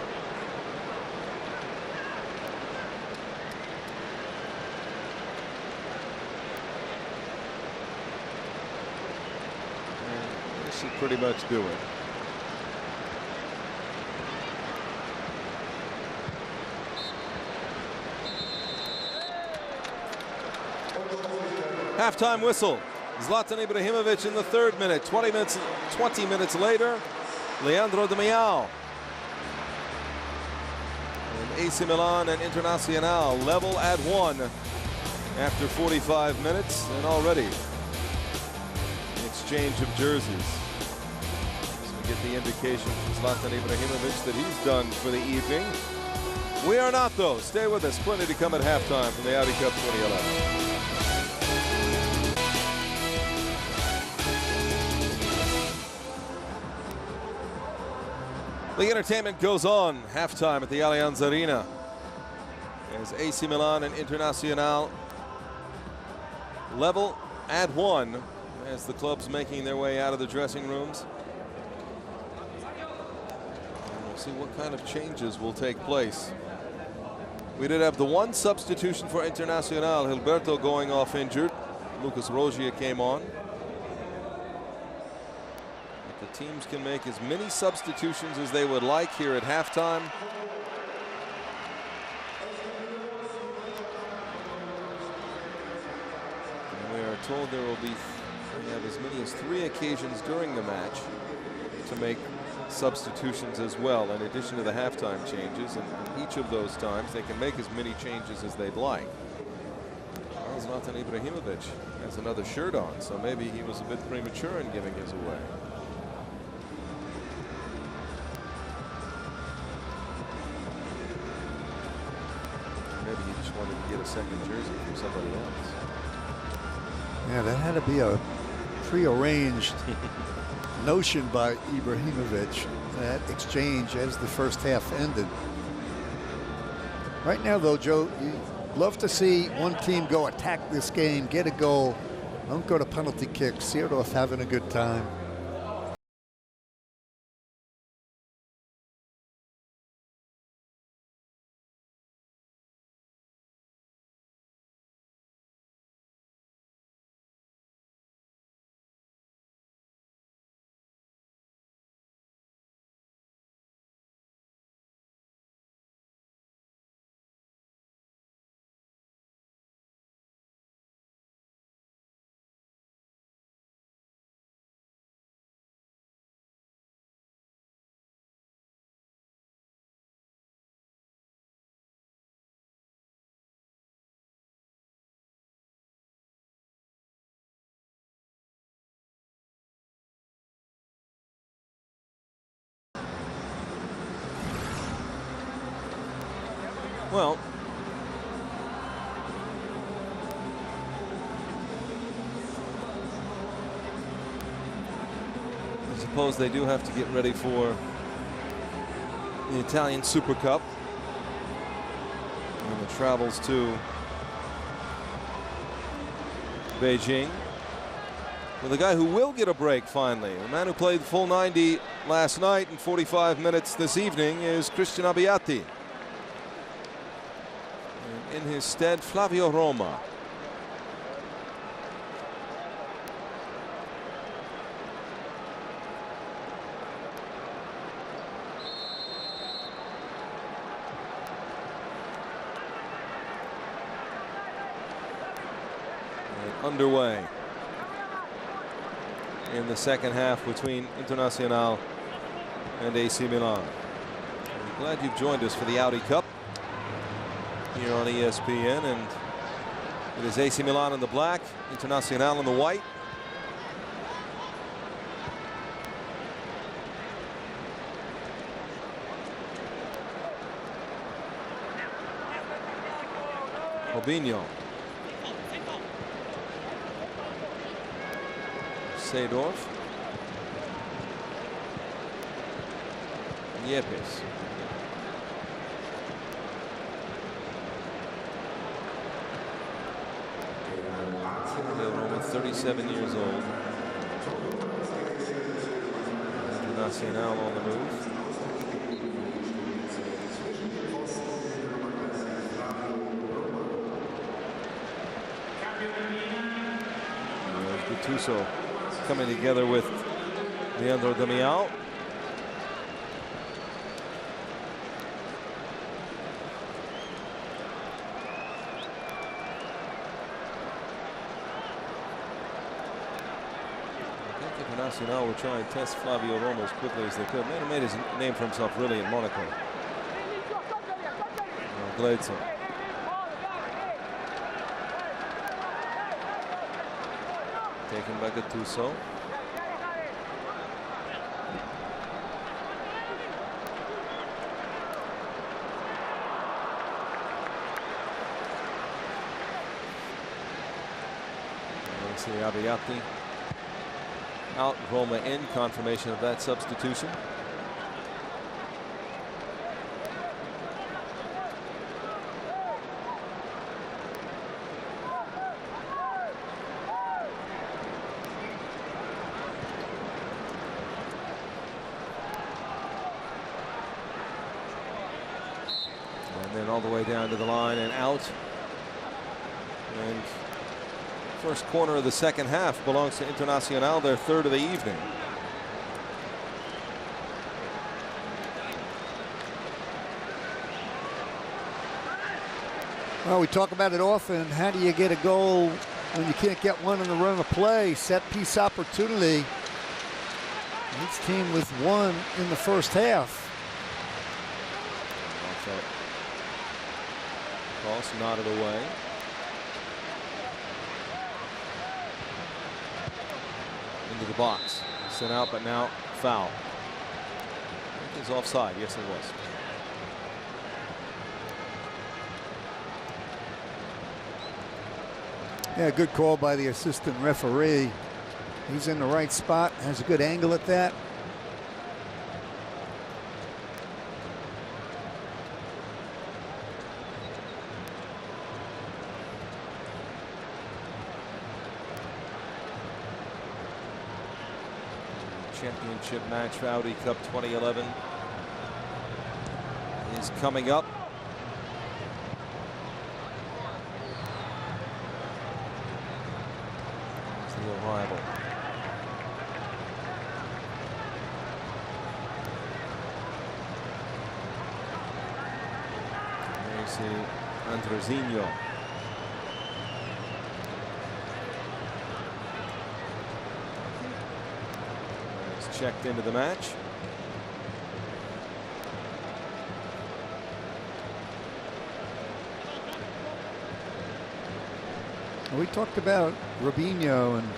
Should pretty much do it. Halftime whistle. Zlatan Ibrahimovic in the 3rd minute. 20 minutes later, Leandro Di Miao. And AC Milan and Internacional level at 1 after 45 minutes, and already an exchange of jerseys. We get the indication from Zlatan Ibrahimovic that he's done for the evening. We are not, though. Stay with us. Plenty to come at halftime from the Audi Cup 2011. The entertainment goes on. Halftime at the Allianz Arena as AC Milan and Internacional level at 1 as the clubs making their way out of the dressing rooms. See what kind of changes will take place. We did have the one substitution for Internacional, Gilberto going off injured. Lucas Rogia came on. But the teams can make as many substitutions as they would like here at halftime. And we are told there will be as many as 3 occasions during the match to make substitutions as well, in addition to the halftime changes, and each of those times they can make as many changes as they'd like. Well, Zlatan Ibrahimovic has another shirt on, so maybe he was a bit premature in giving his away. Maybe he just wanted to get a second jersey from somebody else. Yeah, that had to be a prearranged notion by Ibrahimovic, that exchange as the first half ended. Right now, though, Joe, you love to see one team go attack this game, get a goal, don't go to penalty kicks, see it off having a good time. Well, I suppose they do have to get ready for the Italian Super Cup and the travels to Beijing with a guy who will get a break finally. The man who played the full 90 last night and 45 minutes this evening is Christian Abbiati. And in his stead, Flavio Roma. And underway in the second half between Internacional and AC Milan. I'm glad you've joined us for the Audi Cup here on ESPN, and it is AC Milan in the black, Internacional in the white. Robinho. Seedorf. Yepes. Roma, 37 years old. Internacional on the move. Gattuso coming together with Leandro Damião. Internacional will try and test Flavio Roma as quickly as they could. Man, he made his name for himself really in Monaco. Gleitson. Taken by Gattuso. See Abbiati out, Roma in, confirmation of that substitution. And then all the way down to the line and out. And first corner of the second half belongs to Internacional, their third of the evening. Well, we talk about it often. How do you get a goal when you can't get one in the run of play? Set piece opportunity. Each team with one in the first half. Cross nodded away. Into the box, sent out, but now foul. It is offside. Yes, it was. Yeah, good call by the assistant referee. He's in the right spot, has a good angle at that. Championship match for Audi Cup 2011 is coming up. There's the arrival. There you see Andrezinho. Checked into the match. We talked about Robinho and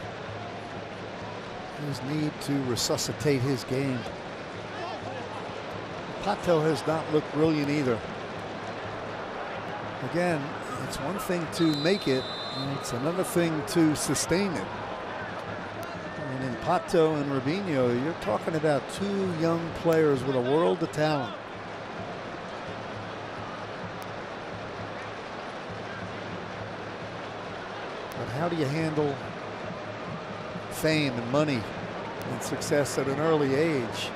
his need to resuscitate his game. Pato has not looked brilliant either. Again, it's one thing to make it, and it's another thing to sustain it. And in Pato and Robinho, you're talking about two young players with a world of talent. But how do you handle fame and money and success at an early age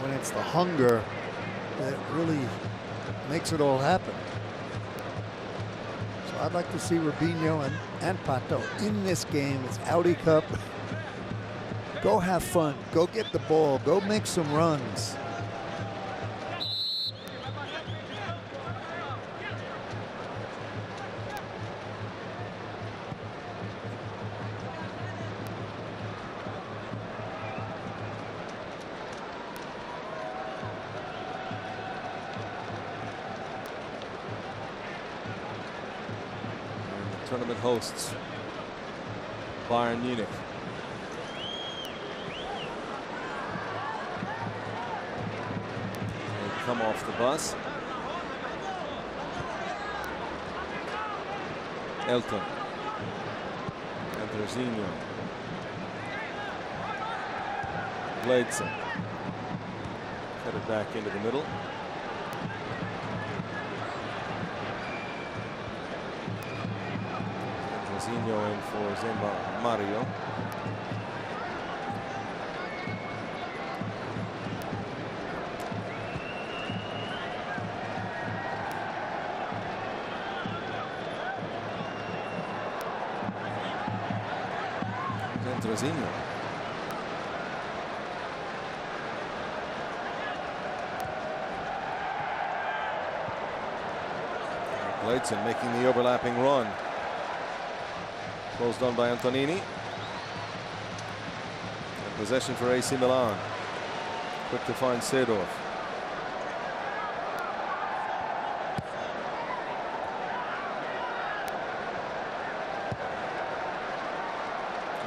when it's the hunger that really makes it all happen? So I'd like to see Robinho and Pato in this game. It's Audi Cup. Go have fun. Go get the ball. Go make some runs. Tournament hosts Bayern Munich. They come off the bus. Elton. Andrezinho. Bledson. Cut it back into the middle. Andrezinho in for Zemba Mario. Andrezinho. Bledson making the overlapping run. Closed on by Antonini. And possession for AC Milan. Quick to find Seedorf.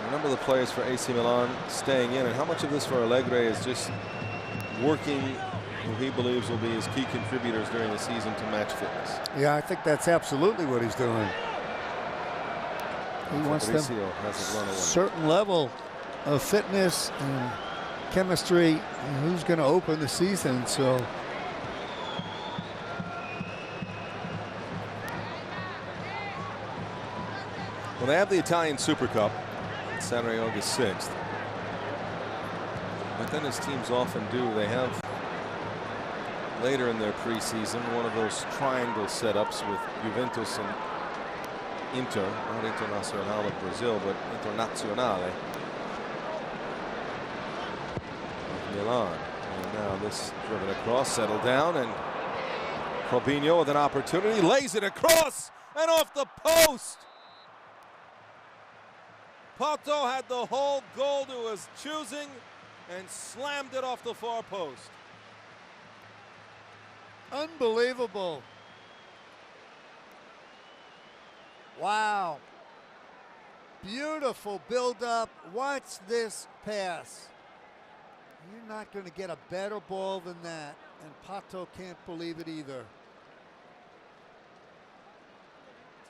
A number of the players for AC Milan staying in, and how much of this for Allegri is just working who he believes will be his key contributors during the season to match fitness. Yeah, I think that's absolutely what he's doing. He wants them a certain level of fitness and chemistry, and who's going to open the season. So well, they have the Italian Super Cup Saturday, August 6th. But then, as teams often do, they have later in their preseason one of those triangle setups with Juventus and Inter, not Internacional of Brazil, but Internazionale of Milan. And now this driven across, settled down, and Robinho with an opportunity, lays it across and off the post. Pato had the whole goal to his choosing and slammed it off the far post. unbelievable. Wow. Beautiful build-up. Watch this pass. You're not going to get a better ball than that. And Pato can't believe it either.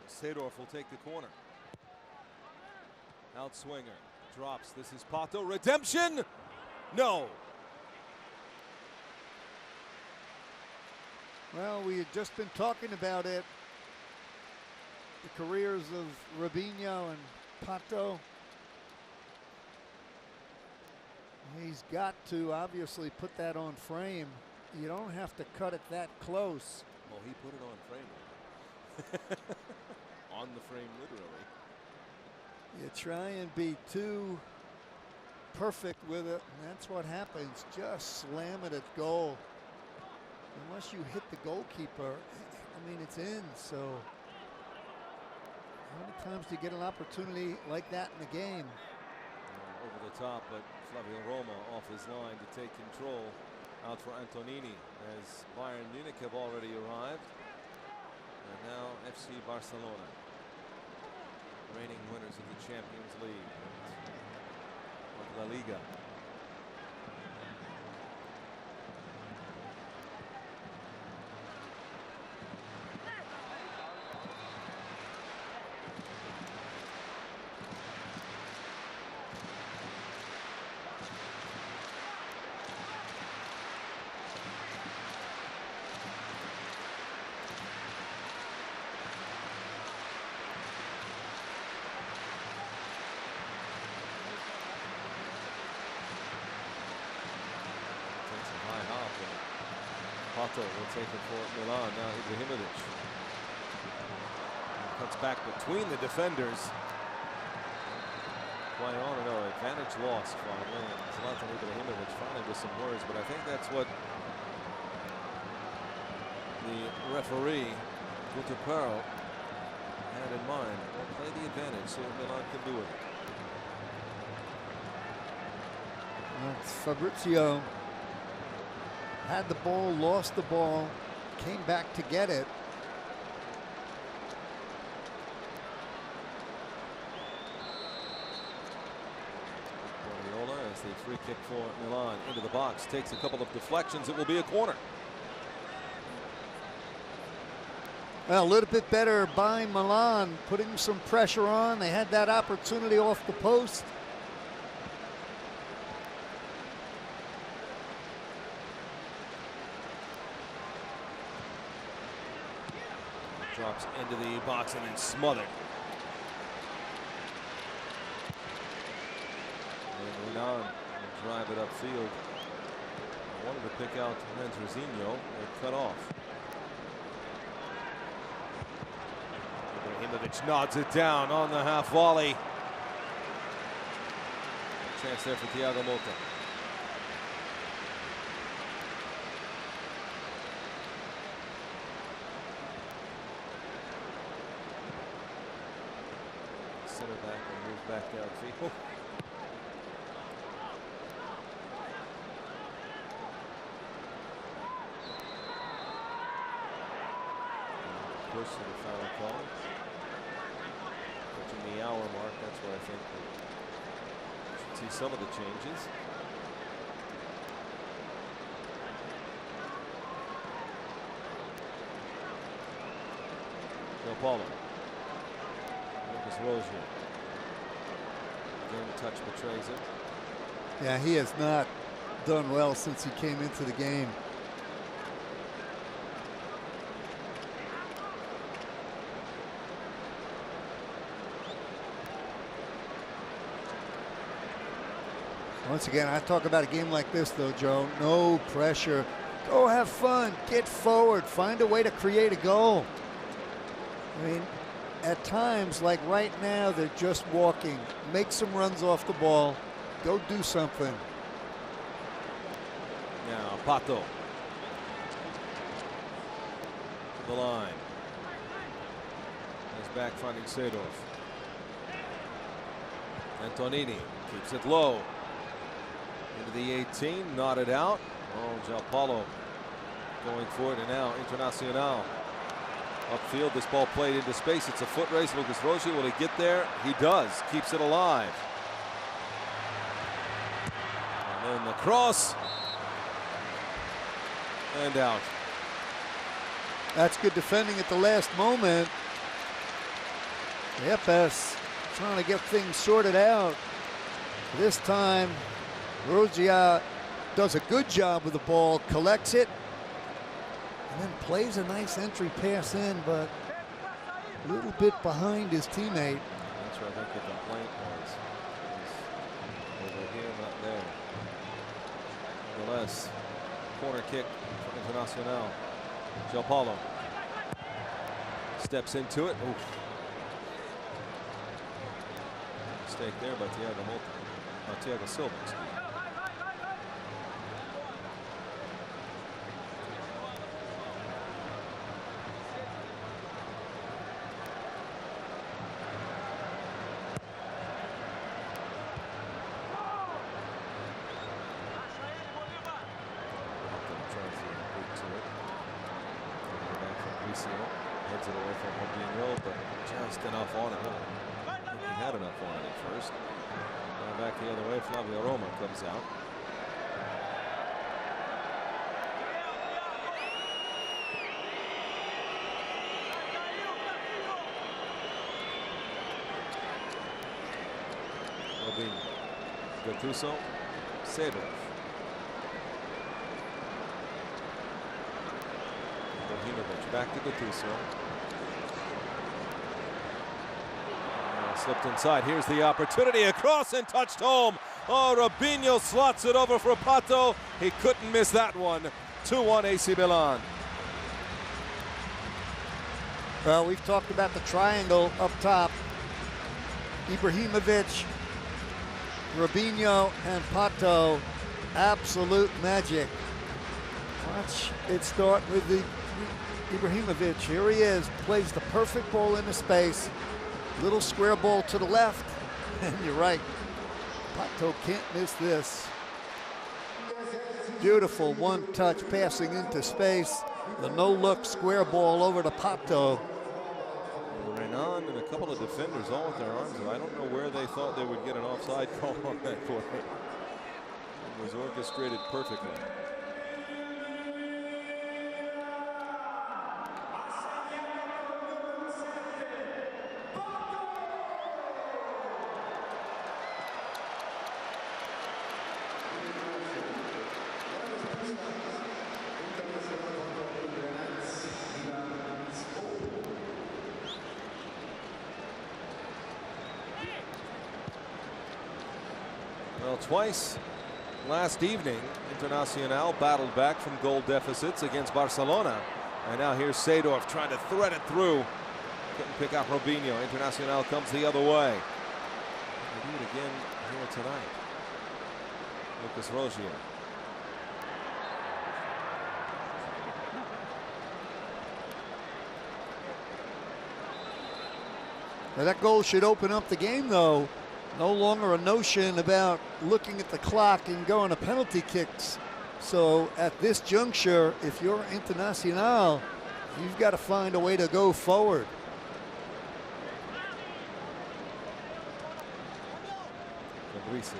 So Seedorf will take the corner. Outswinger. Drops. This is Pato. Redemption? No. Well, we had just been talking about it. The careers of Robinho and Pato. He's got to obviously put that on frame. You don't have to cut it that close. Well, he put it on frame. On the frame, literally. You try and be too perfect with it, and that's what happens. Just slam it at goal. Unless you hit the goalkeeper, I mean, it's in. So how many times do you get an opportunity like that in the game? Over the top, but Flavio Roma off his line to take control. Out for Antonini as Bayern Munich have already arrived. And now FC Barcelona, reigning winners of the Champions League of La Liga. Pato will take it for Milan. Now Ibrahimovic. Cuts back between the defenders. Play on, no, advantage lost finally. And Zlatan Ibrahimovic finally with some words, but I think that's what the referee, Gutapero, had in mind. Well, play the advantage, see if Milan can do it. Fabrizio had the ball, lost the ball, came back to get it. Guardiola, as the free kick for Milan into the box, takes a couple of deflections. It will be a corner. Well, a little bit better by Milan, putting some pressure on. They had that opportunity off the post. Drops into the box and then smothered. And Milan will drive it upfield. I wanted to pick out Mandrazinho. They cut off. Ibrahimovic nods it down on the half volley. Chance there for Thiago Motta. Center back and move back downfield. Push to the foul call. Approaching the hour mark, that's where I think we should see some of the changes. Joe Paulo. Lucas Rozier. Game touch betrays it. Yeah, he has not done well since he came into the game. Once again, I talk about a game like this, though, Joe. No pressure. Go have fun. Get forward. Find a way to create a goal. I mean, at times, like right now, they're just walking. Make some runs off the ball. Go do something. Now, Pato. To the line. He's back finding Seedorf. Antonini keeps it low. Into the 18, knotted out. Oh, João Paulo going for it, and now Internacional upfield. This ball played into space. It's a foot race. Lucas Rozier, will he get there? He does. Keeps it alive. And then the cross. And out. That's good defending at the last moment. Yepes trying to get things sorted out. This time, Rozier does a good job with the ball, collects it, and then plays a nice entry pass in, but a little bit behind his teammate. That's where I think the complaint was. Over here, not there. Nonetheless, corner kick for Internacional. João Paulo steps into it. Oof. Mistake there by Thiago Silva. Heads it away from Robinho, but just enough on it. I think he had enough on it at first. Now back the other way, Flavio Roma comes out. Robinho, Gattuso, Seedorf. Ibrahimovic back to Gattuso. Slipped inside. Here's the opportunity. Across and touched home. Oh, Robinho slots it over for Pato. He couldn't miss that one. 2-1 AC Milan. Well, we've talked about the triangle up top. Ibrahimovic, Robinho, and Pato. Absolute magic. Watch it start with the Ibrahimovic. Here he is, plays the perfect ball into space. Little square ball to the left, and you're right. Pato can't miss this. Beautiful one-touch passing into space. The no-look square ball over to Pato. Renan and a couple of defenders all with their arms. I don't know where they thought they would get an offside call on that play. It was orchestrated perfectly. Well, twice last evening, Internacional battled back from goal deficits against Barcelona. And now here's Seedorf trying to thread it through. Couldn't pick out Robinho. Internacional comes the other way. They do it again here tonight. Lucas Rogier. Now that goal should open up the game, though. No longer a notion about looking at the clock and going to penalty kicks. So at this juncture, if you're Internacional, you've got to find a way to go forward. Fabricio.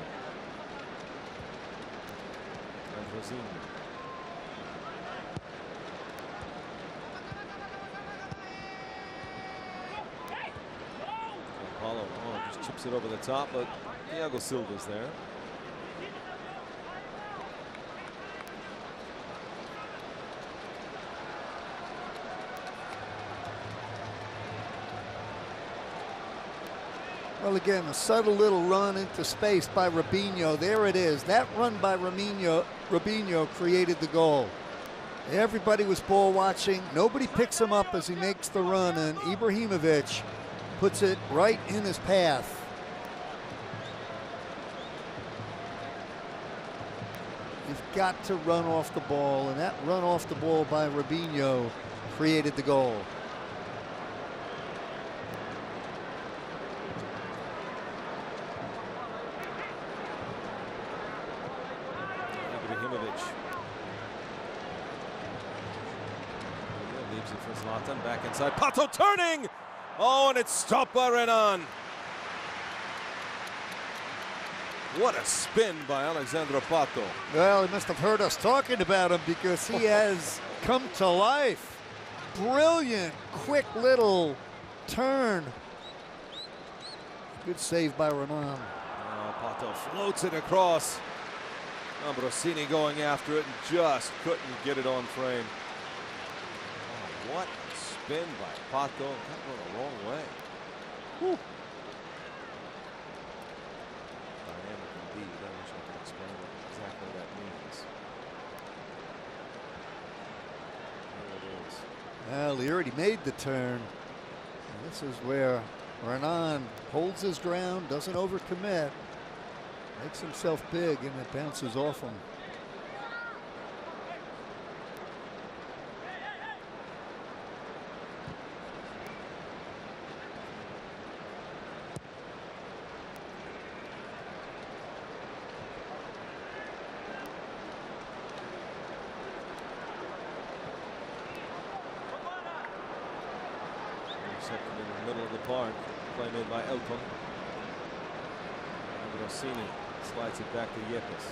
And Rosinho. Apollo, just chips it over the top, but Thiago Silva's there. Well, again, a subtle little run into space by Robinho. There it is. That run by Robinho created the goal. Everybody was ball watching. Nobody picks him up as he makes the run, and Ibrahimovic puts it right in his path. You've got to run off the ball, and that run off the ball by Robinho created the goal. Ibrahimovic. Leaves it for Zlatan, back inside. Pato turning! Oh, and it's stopped by Renan. What a spin by Alexandre Pato. Well, he must have heard us talking about him because he has come to life. Brilliant, quick little turn. Good save by Renan. Pato floats it across. Ambrosini going after it and just couldn't get it on frame. Oh, what a spin by Pato. Got going the wrong way. Whew. Dynamic indeed. I wish I could explain what exactly that means. There it is. Well, he already made the turn. And this is where Renan holds his ground, doesn't overcommit, makes himself big, and it bounces off him. Intercepted in the middle of the park. Play made by Elton. Rossini slides it back to Yepes.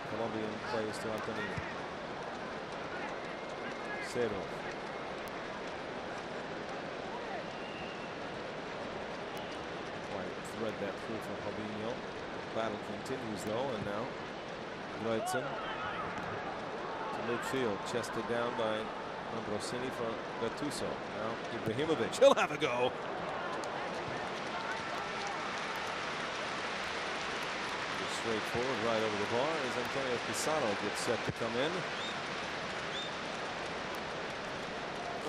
Colombian plays to Antonino. Seedorf. Quite thread that through for Robinho. The battle continues though, and now Lloydson to midfield, chested down by Ambrosini for Gattuso. Now Ibrahimovic, he'll have a go. Straightforward right over the bar as Antonio Pisano gets set to come in.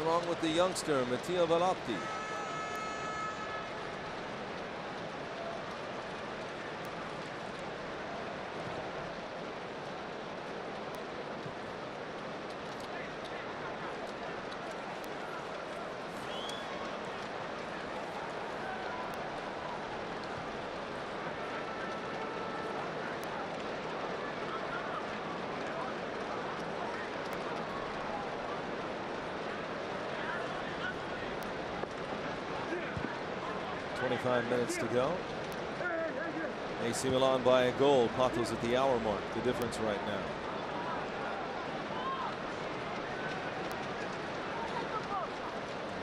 along with the youngster Mattia Vellotti. Minutes to go. AC Milan by a goal. Pato's at the hour mark. The difference right now.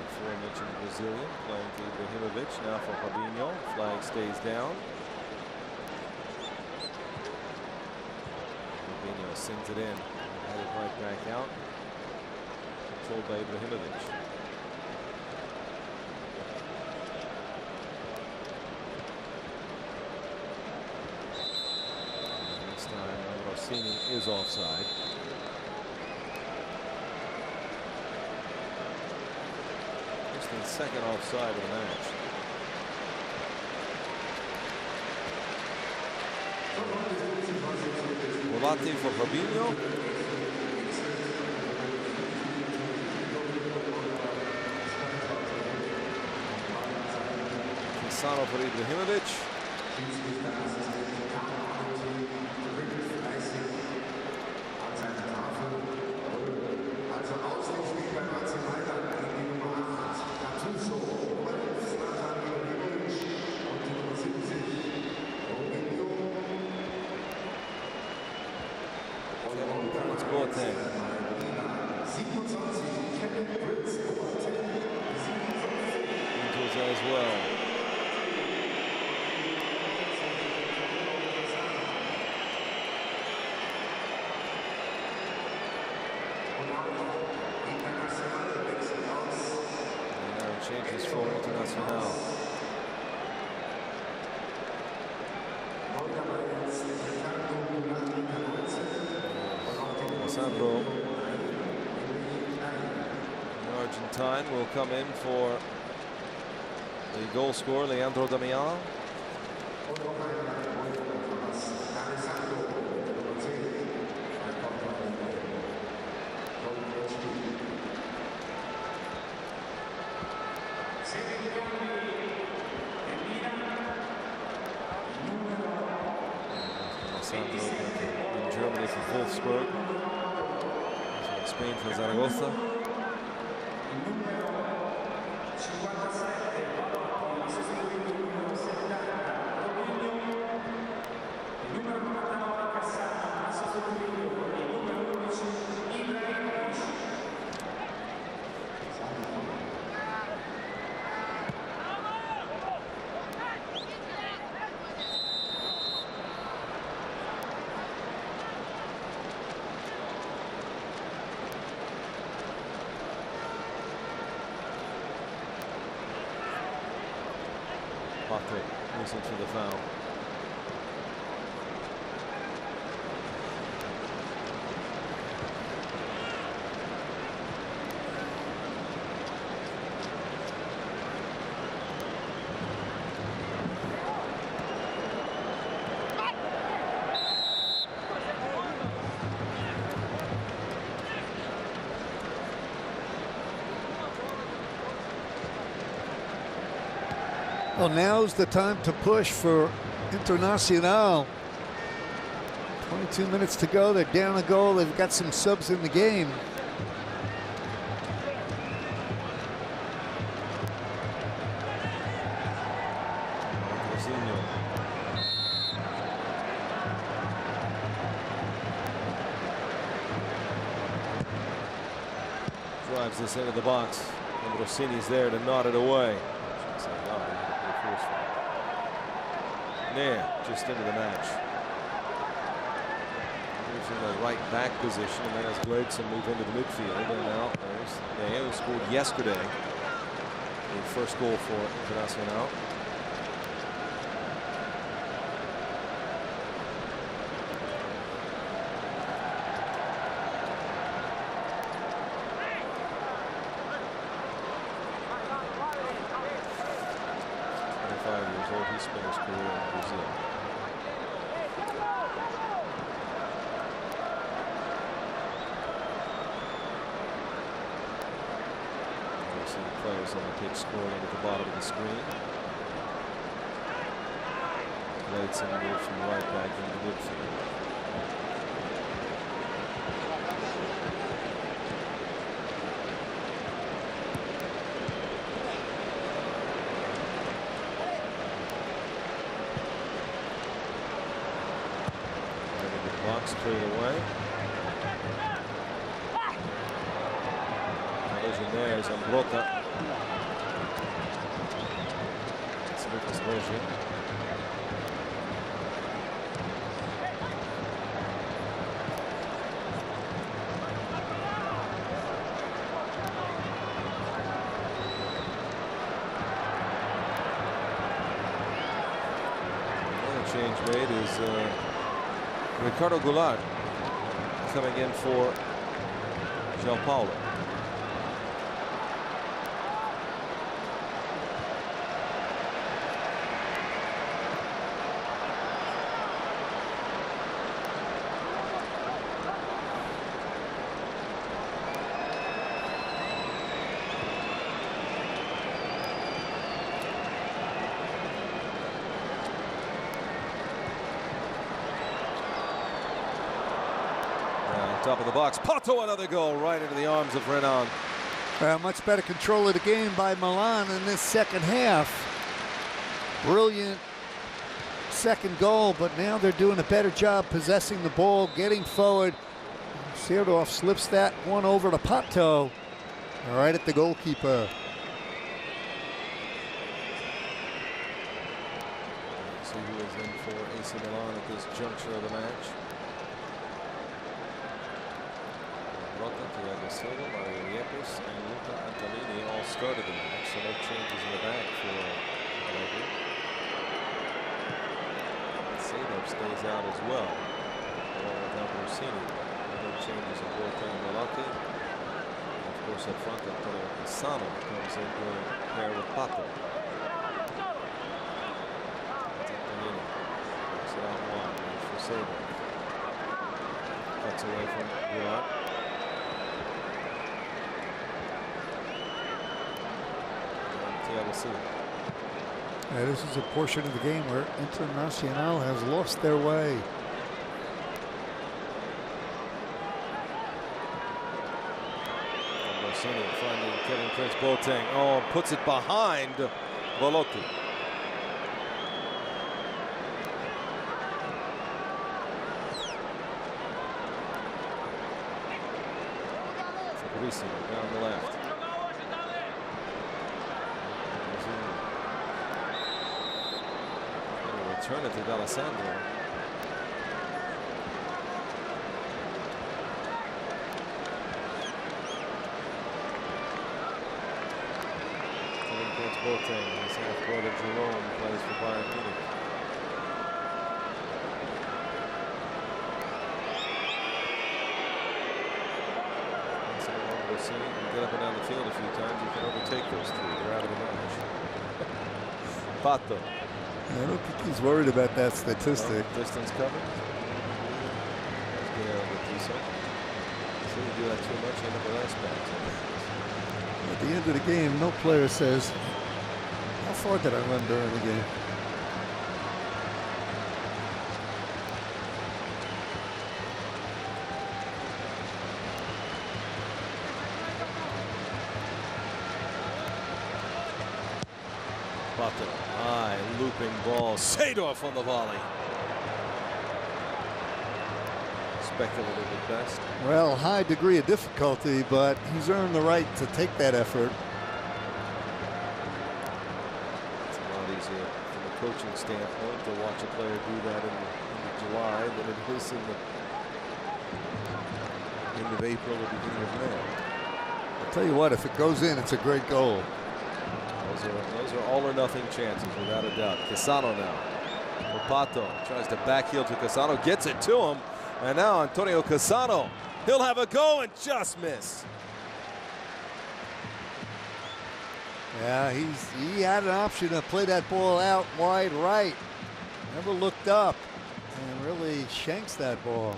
Aforementioned Brazilian playing to Ibrahimovic. Now for Fabinho. Flag stays down. Fabinho sends it in. Headed right back out. Controlled by Ibrahimovic. Is offside. First and second offside of the match. Vellotti for Fabinho. Cassano for Ibrahimovic. As well. Changes for Internacional. Sandro, the Argentine, will come in for the goal scorer, Leandro Damian. In Germany for Wolfsburg. In Spain for Zaragoza. Pato moves into the foul. Well, now's the time to push for Internacional. 22 minutes to go. They're down a goal. They've got some subs in the game. Drives this into the box. And Rossini's there to nod it away. There, just into the match. Moves in the right back position, and then as Gregson move into the midfield. And now there's Nea, who scored yesterday. The first goal for Internacional. whole he spent his career in Brazil. You see the players on the pitch scrolling at the bottom of the screen. Leighton moved from right back into midfield. Box cleared away. Collision there is on Blota. It's Lucas Roger. Another change made is Ricardo Goulart coming in for João Paulo. Top of the box, Pato, another goal right into the arms of Renan. Much better control of the game by Milan in this second half. Brilliant second goal, but now they're doing a better job possessing the ball, getting forward. Seedorf slips that one over to Pato, right at the goalkeeper. See who is in for AC Milan at this juncture of the match. Thiago Silva, Mario Yepes, and Luca Antonini all started the match, so no changes in the back for Audi. Seedorf stays out as well. Without Rossini. No changes in Borja and Malaki. And of course up front, Antonio Cassano comes in to pair with Pato. That's Antonini. Works it out wide. For Seedorf. Cuts away from Goulart. Yeah, this is a portion of the game where Internacional has lost their way. Rossini finding Kevin Prince Boateng. Oh, puts it behind Belotti. Fabricio down the left. Turn it to D'Alessandro. Kevin Prince Boateng, his half-brother Jerome, plays for Bayern Munich. Rossini can get up and down the field a few times. You can overtake those three. They're out of the match. Pato. I don't think he's worried about that statistic. No, distance covered. Let's get out of the so you do that too much, you end up with ice bags. At the end of the game, no player says, how far did I run during the game? Pato, high looping ball. Seedorf on the volley. Speculative at best. Well, high degree of difficulty, but he's earned the right to take that effort. It's a lot easier from a coaching standpoint to watch a player do that in July than it is in the end of April or beginning of May. I'll tell you what, if it goes in, it's a great goal. Those are all or nothing chances, without a doubt. Cassano now. Pato tries to backheel to Cassano, gets it to him, and now Antonio Cassano. He'll have a go and just miss. Yeah, he had an option to play that ball out wide right. Never looked up and really shanks that ball.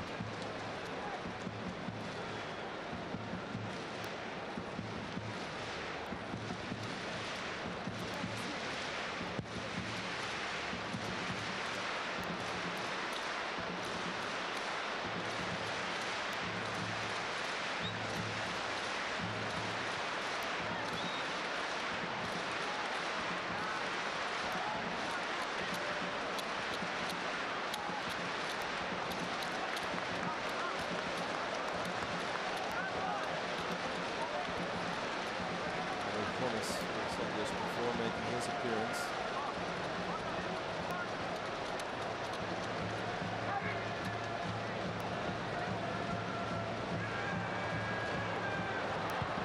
Before making his appearance.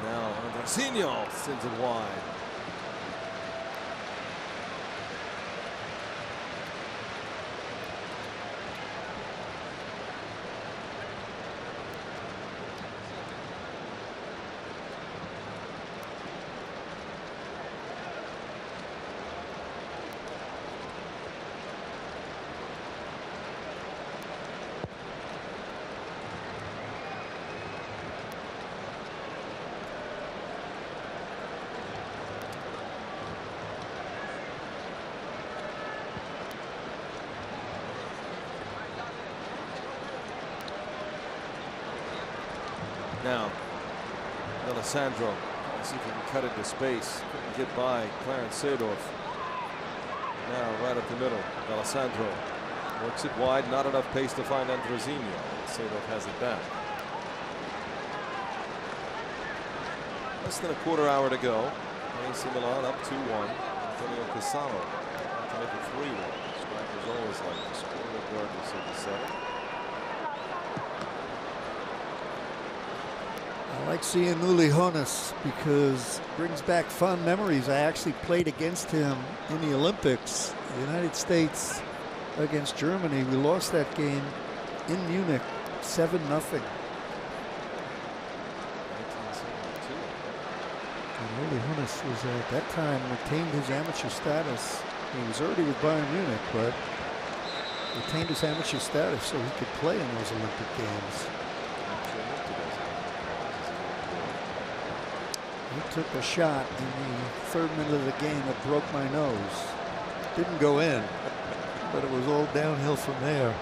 Now Internacional sends it wide. Now, Alessandro, let's see if he can cut into space. Couldn't get by Clarence Seedorf. Now, right up the middle, Alessandro works it wide, not enough pace to find Androzino. Seedorf has it back. Less than a quarter hour to go. AC Milan up 2-1. Antonio Cassano to make it 3-1. Strikers always like to score, regardless of the setting. I like seeing Uli Hoeneß because it brings back fond memories. I actually played against him in the Olympics, the United States against Germany. We lost that game in Munich, 7-0. And Uli Hoeneß was at that time retained his amateur status. He was already with Bayern Munich, but retained his amateur status so he could play in those Olympic Games. He took a shot in the 3rd minute of the game that broke my nose. Didn't go in, but it was all downhill from there.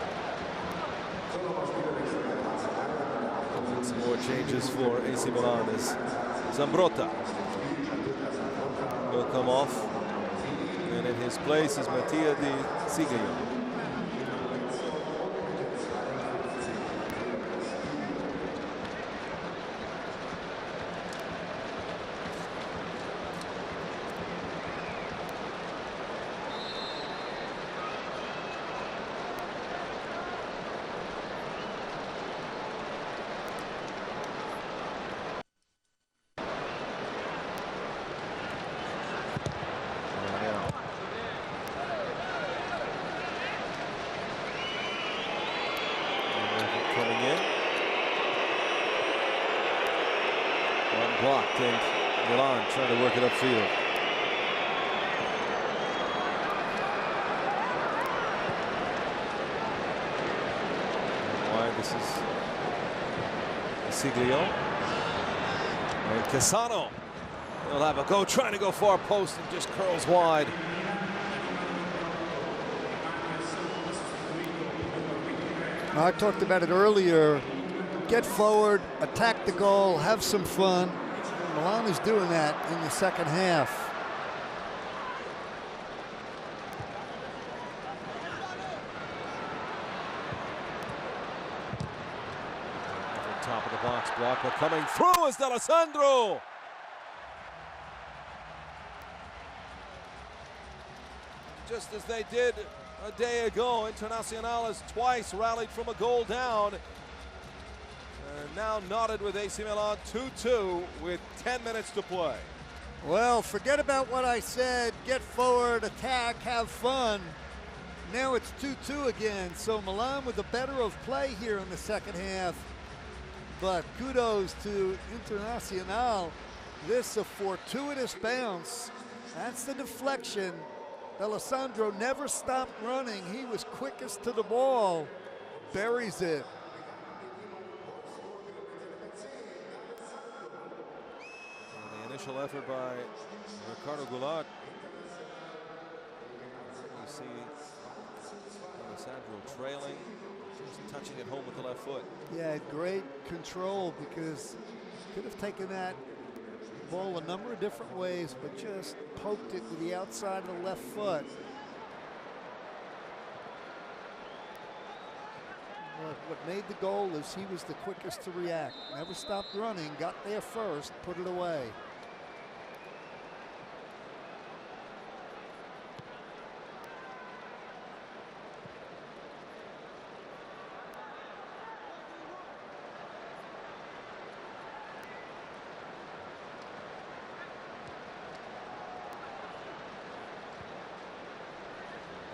Some more changes for AC Milan as Zambrotta will come off. And in his place is Mattia Di Siglio. Blocked, and Milan trying to work it upfield. Wide, this is Siglio. And Cassano will have a go, trying to go far post and just curls wide. I talked about it earlier. Get forward, attack the goal, have some fun. Milan is doing that in the second half. Top of the box block, but coming through is D'Alessandro. Just as they did a day ago, Internacional has twice rallied from a goal down. And now knotted with AC Milan 2-2 with 10 minutes to play. Well, forget about what I said. Get forward, attack, have fun. Now it's 2-2 again. So Milan with the better of play here in the second half. But kudos to Internacional. This a fortuitous bounce That's the deflection. Alessandro never stopped running. He was quickest to the ball. Buries it. The initial effort by Ricardo Goulart. You see Alessandro trailing, just touching it home with the left foot. Yeah, great control because could have taken that ball a number of different ways, but just poked it with the outside of the left foot. What made the goal is he was the quickest to react. Never stopped running, got there first, put it away.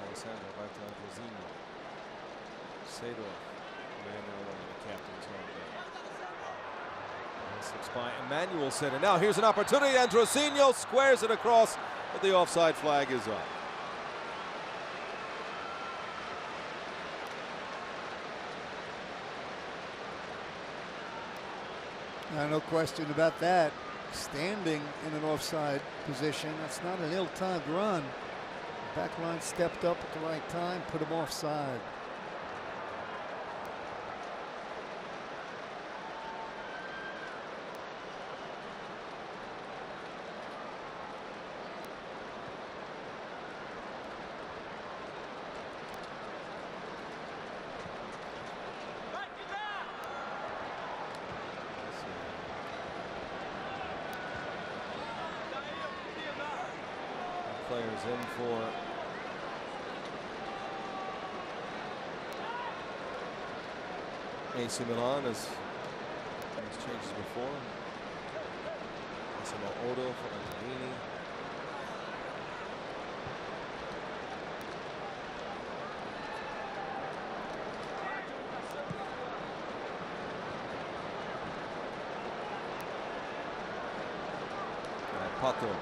Alessandro back to Androzino. Sador, Emmanuel on the captain's home. This looks by Emmanuel said, and now here's an opportunity. Androzino squares it across, but the offside flag is up. No question about that. Standing in an offside position, that's not an ill-timed run. The back line stepped up at the right time, put him offside. Players in for AC Milan as changes before. Massimo Odo for Angelini. Pato.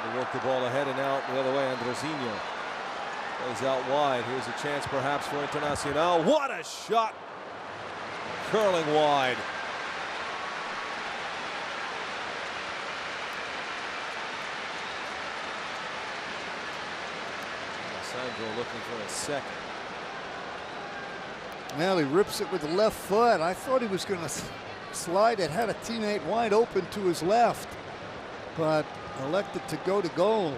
They work the ball ahead and out the other way. Androzino plays out wide. Here's a chance perhaps for Internacional. What a shot! Curling wide. Alessandro looking for a second. Well, he rips it with the left foot. I thought he was going to slide it, had a teammate wide open to his left, but elected to go to goal.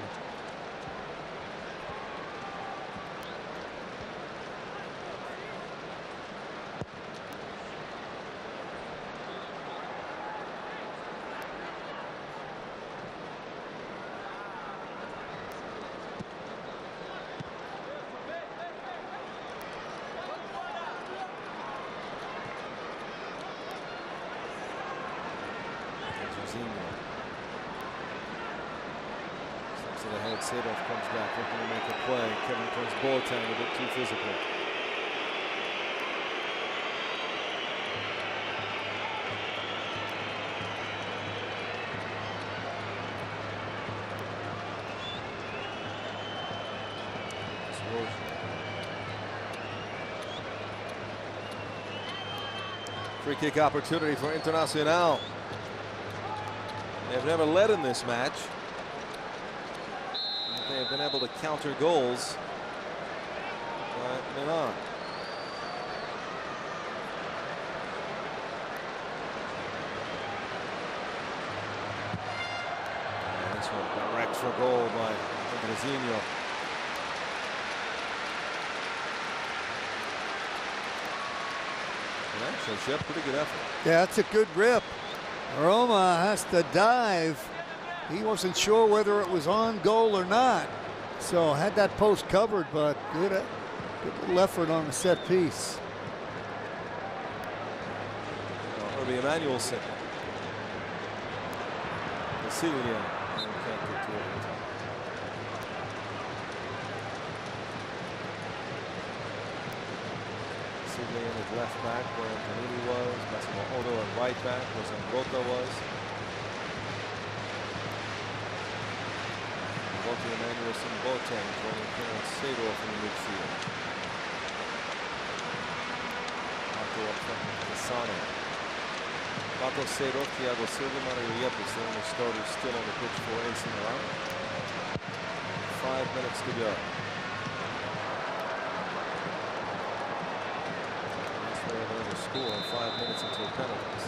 To the head, Sadov comes back looking to make a play. Kevin Prince Boateng a bit too physical. Free kick opportunity for Internacional. They've never led in this match. They have been able to counter goals by Milan. And this one direct for goal by Androzino. Actually, Shep, pretty good effort. Yeah, that's a good rip. Roma has to dive. He wasn't sure whether it was on goal or not. So had that post covered, but good little effort on the set piece. Herbie Emmanuelson. Cecilia. defensively in at left back where Antonini was. Massimo Odo at right back where Zambrotta was. Volti Emmanuel Boateng joining Clarence Seedorf in the midfield. Pato up front with Cassano. Pato, Seedorf, Thiago Silva, Mario Yepes, the only starters still on the pitch for AC Milan. 5 minutes to go. That's where they'll score 5 minutes until penalties.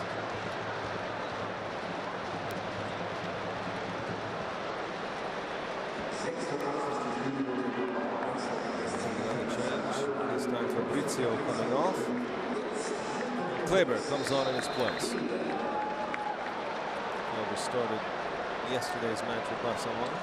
Another change. This time Fabrizio coming off. Kleber comes on in his place. Kleber started yesterday's match with Barcelona.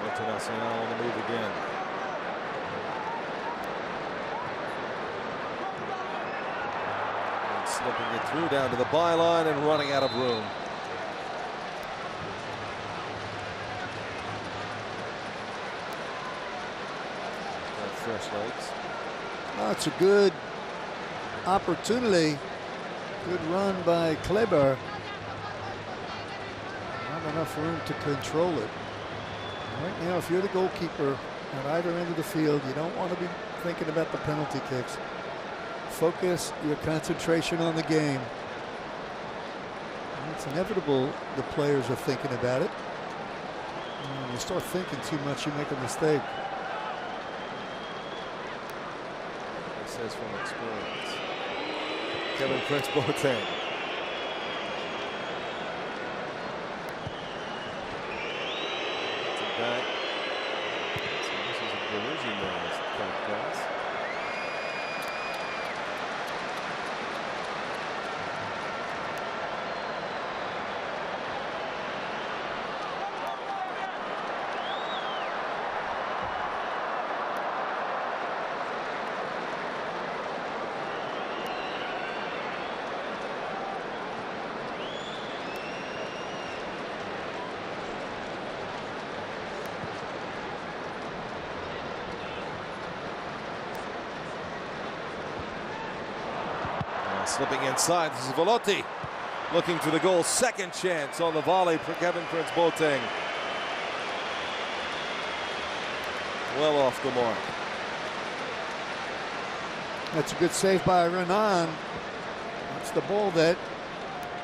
Internacional on the move again. And slipping it through down to the byline and running out of room. Got fresh legs. That's a good opportunity. Good run by Kleber. Not enough room to control it. Right now, if you're the goalkeeper at either end of the field, you don't want to be thinking about the penalty kicks. Focus your concentration on the game. And it's inevitable the players are thinking about it. And when you start thinking too much, you make a mistake. He says from experience. Kevin Prince Boateng. Back. So this is a collision pass. Slipping inside, this is Velotti looking to the goal. Second chance on the volley for Kevin Prince Boateng. Well off the mark. That's a good save by Renan. That's the ball that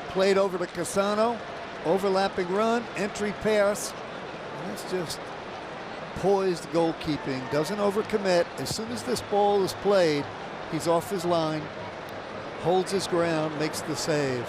played over to Cassano. Overlapping run, entry pass. And that's just poised goalkeeping. Doesn't overcommit. As soon as this ball is played, he's off his line. Holds his ground, makes the save.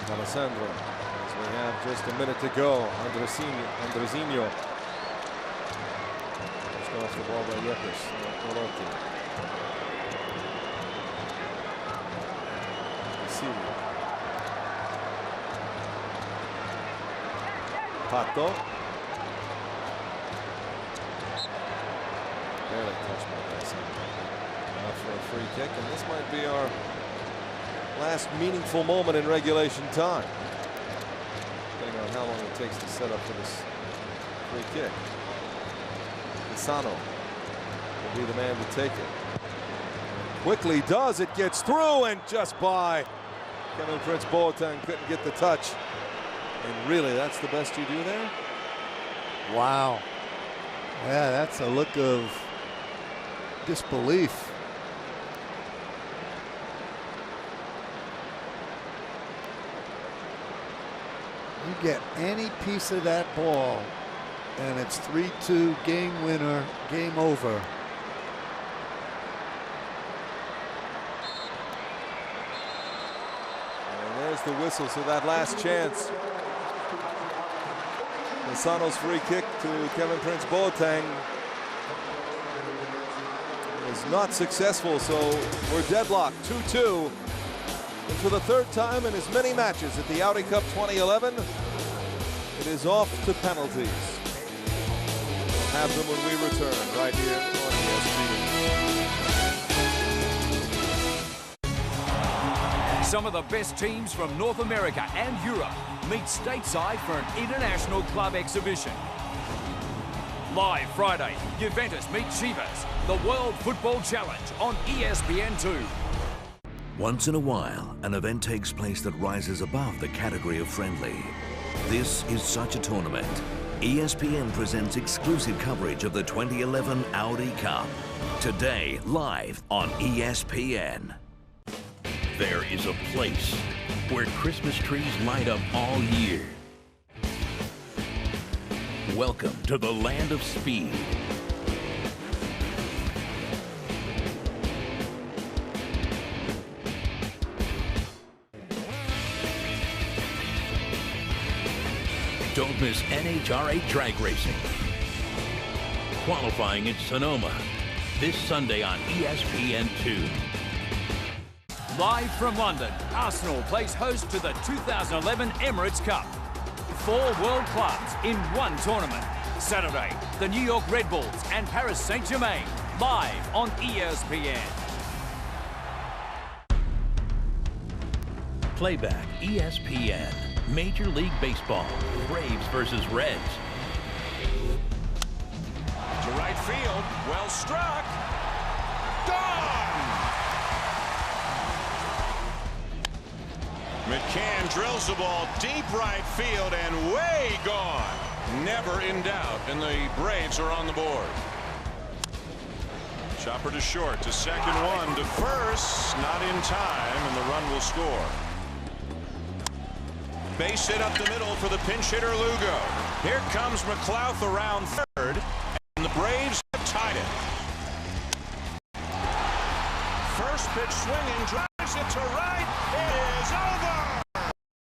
Alessandro, as we have just a minute to go. Andrezinho. Just off the ball by Yepes. Velotti. Pato. Barely touched by Messi. Enough for a free kick, and this might be our last meaningful moment in regulation time. Depending on how long it takes to set up for this free kick. Cassano will be the man to take it. Quickly does, it gets through and just by. Kevin Prince Boateng couldn't get the touch. And really, that's the best you do there? Wow. Yeah, that's a look of disbelief. You get any piece of that ball, and it's 3-2, game winner, game over. And there's the whistle, so that last chance. Lozano's free kick to Kevin Prince Boateng was not successful, so we're deadlocked, 2-2. And for the third time in as many matches at the Audi Cup 2011, it is off to penalties. We'll have them when we return right here on ESPN. Some of the best teams from North America and Europe meet stateside for an international club exhibition. Live Friday, Juventus meet Chivas, the World Football Challenge on ESPN2. Once in a while, an event takes place that rises above the category of friendly. This is such a tournament. ESPN presents exclusive coverage of the 2011 Audi Cup. Today, live on ESPN. There is a place where Christmas trees light up all year. Welcome to the land of speed. Don't miss NHRA drag racing. Qualifying in Sonoma this Sunday on ESPN2. Live from London, Arsenal plays host to the 2011 Emirates Cup. 4 world clubs in one tournament. Saturday, the New York Red Bulls and Paris Saint-Germain, live on ESPN. Playback ESPN. Major League Baseball. Braves versus Reds. To right field, well struck. Gone! McCann drills the ball deep right field and way gone. Never in doubt, and the Braves are on the board. Chopper to short, to second one, to first, not in time, and the run will score. Base hit up the middle for the pinch hitter Lugo. Here comes McLouth around third, and the Braves have tied it. First pitch swinging, drives it to right. It is over.